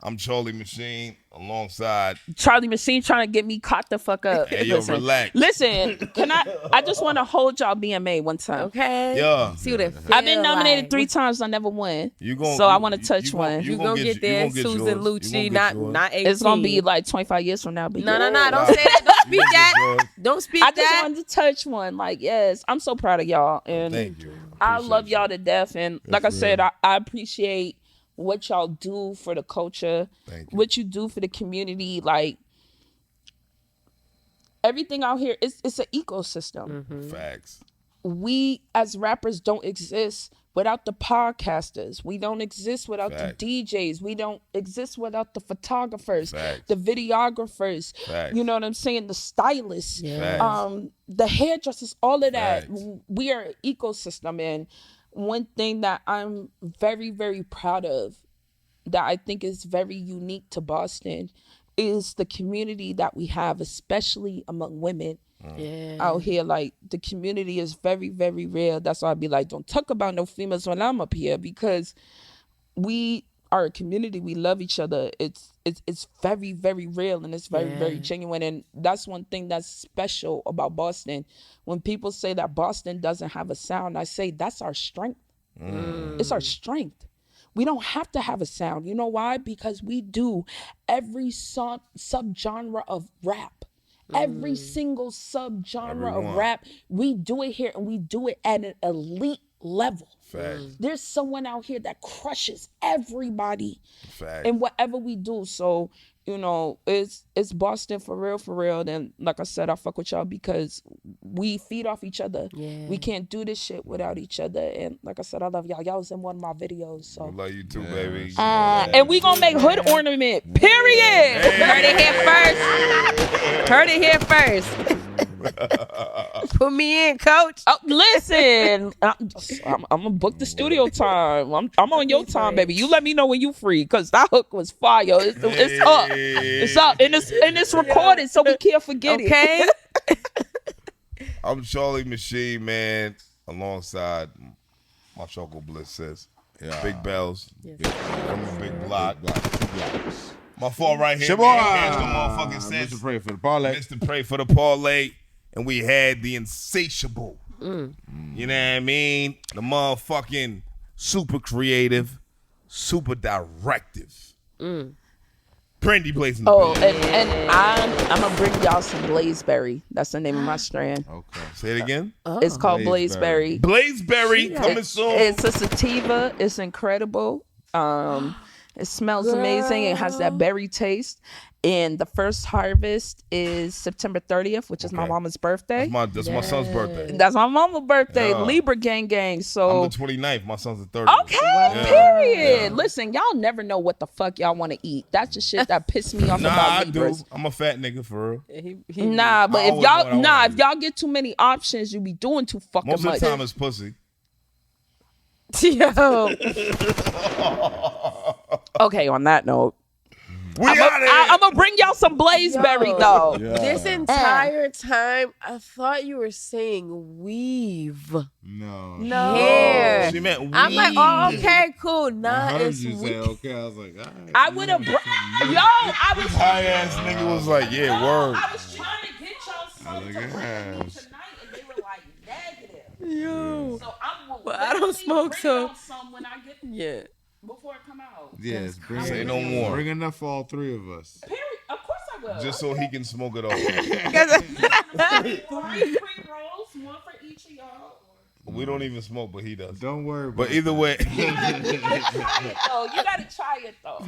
I'm Charlie Machine alongside Charlie Machine trying to get me caught the fuck up. Hey, yo, relax. Listen, can I just want to hold y'all BMA one time. Okay. Yeah. See what it feels I've been nominated like. 3 times. I never won. So I want to touch one. You gonna get there, Susan Lucci, not 18. It's gonna be like 25 years from now. But no. Don't say that. Don't speak that. Don't speak that. I just wanted to touch one. Like, yes, I'm so proud of y'all, and thank you. I love y'all to death. And like I said, I appreciate what y'all do for the culture, what you do for the community. Like, everything out here, it's an ecosystem. Mm-hmm. Facts. We as rappers don't exist without the podcasters. We don't exist without the DJs. We don't exist without the photographers, the videographers. You know what I'm saying? The stylists, the hairdressers, all of that. We are an ecosystem. And one thing that I'm very, very proud of, that I think is very unique to Boston, is the community that we have, especially among women out here. Like, the community is very, very real. That's why I'd be like, don't talk about no females when I'm up here, because we are a community. We love each other. It's very, very real, and it's very, very genuine. And that's one thing that's special about Boston. When people say that Boston doesn't have a sound, I say that's our strength. It's our strength. We don't have to have a sound. You know why? Because we do every subgenre of rap. Every single subgenre of rap, we do it here, and we do it at an elite level. There's someone out here that crushes everybody in whatever we do. So, you know, it's Boston for real. And like I said, I fuck with y'all because we feed off each other. We can't do this shit without each other. And like I said, I love y'all. Y'all was in one of my videos. So I love you too, baby. and we gonna make hood ornament. Period. Heard it here first. Heard it here first. Put me in, coach. Oh, listen, I'm gonna book the studio time. I'm on your time, baby. You let me know when you free, because that hook was fire. It's up. It's up, and it's recorded, so we can't forget it. Okay. I'm Charlie Machine, man, alongside my Choco Bliss sis. Big Bells. From a big block. My fault right here. Motherfucking sense. Mr. Pray for the parlay. Mr. Pray for the parlay. And we had the insatiable. You know what I mean? The motherfucking super creative, super directive. Brandie Blaze in the building. And I'm gonna bring y'all some Blazeberry. That's the name of my strand. Okay. Say it again. It's called Blazeberry. Blazeberry coming soon. It's a sativa. It's incredible. It smells amazing. It has that berry taste. And the first harvest is September 30th, which is my mama's birthday. That's my son's birthday. That's my mama's birthday. Libra gang. So I'm the 29th. My son's the 30th. Okay, period. Listen, y'all never know what the fuck y'all want to eat. That's the shit that pissed me off about Libras. I do. I'm a fat nigga for real. Nah, but if y'all get too many options, you be doing too fucking much. Most of the time it's pussy. Yo. Okay, on that note. I'm gonna bring y'all some Blazeberry though. Yeah. This entire time, I thought you were saying weave. No. Hair. She meant weave. I'm like, oh, okay, cool. I Nah, heard it's you say weave. okay. I was like, all right. I would have, I was High ass nigga was like, yeah, word. I was trying to get y'all something to bring me tonight, and they were like negative. Yo. So I'm Well, I don't smoke, bring so- y'all some when I get Yeah. before it come out. Yes, Say no more. Bring enough for all three of us. Period. Of course I will. Just so he can smoke it all. 3 pre-rolls, one for each of y'all. We don't even smoke, but he does. Don't worry about But either way, So you gotta try it though.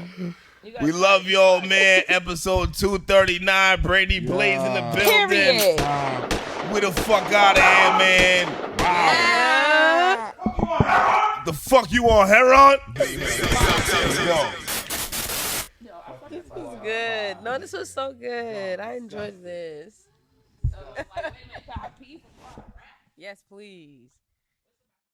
we love y'all, man. Episode 239. Brandie Blaze in the building. Period. We the fuck out of here, man. Wow. The fuck you on, Heron? Let's go. This was good. No, this was so good. I enjoyed this. Yes, please.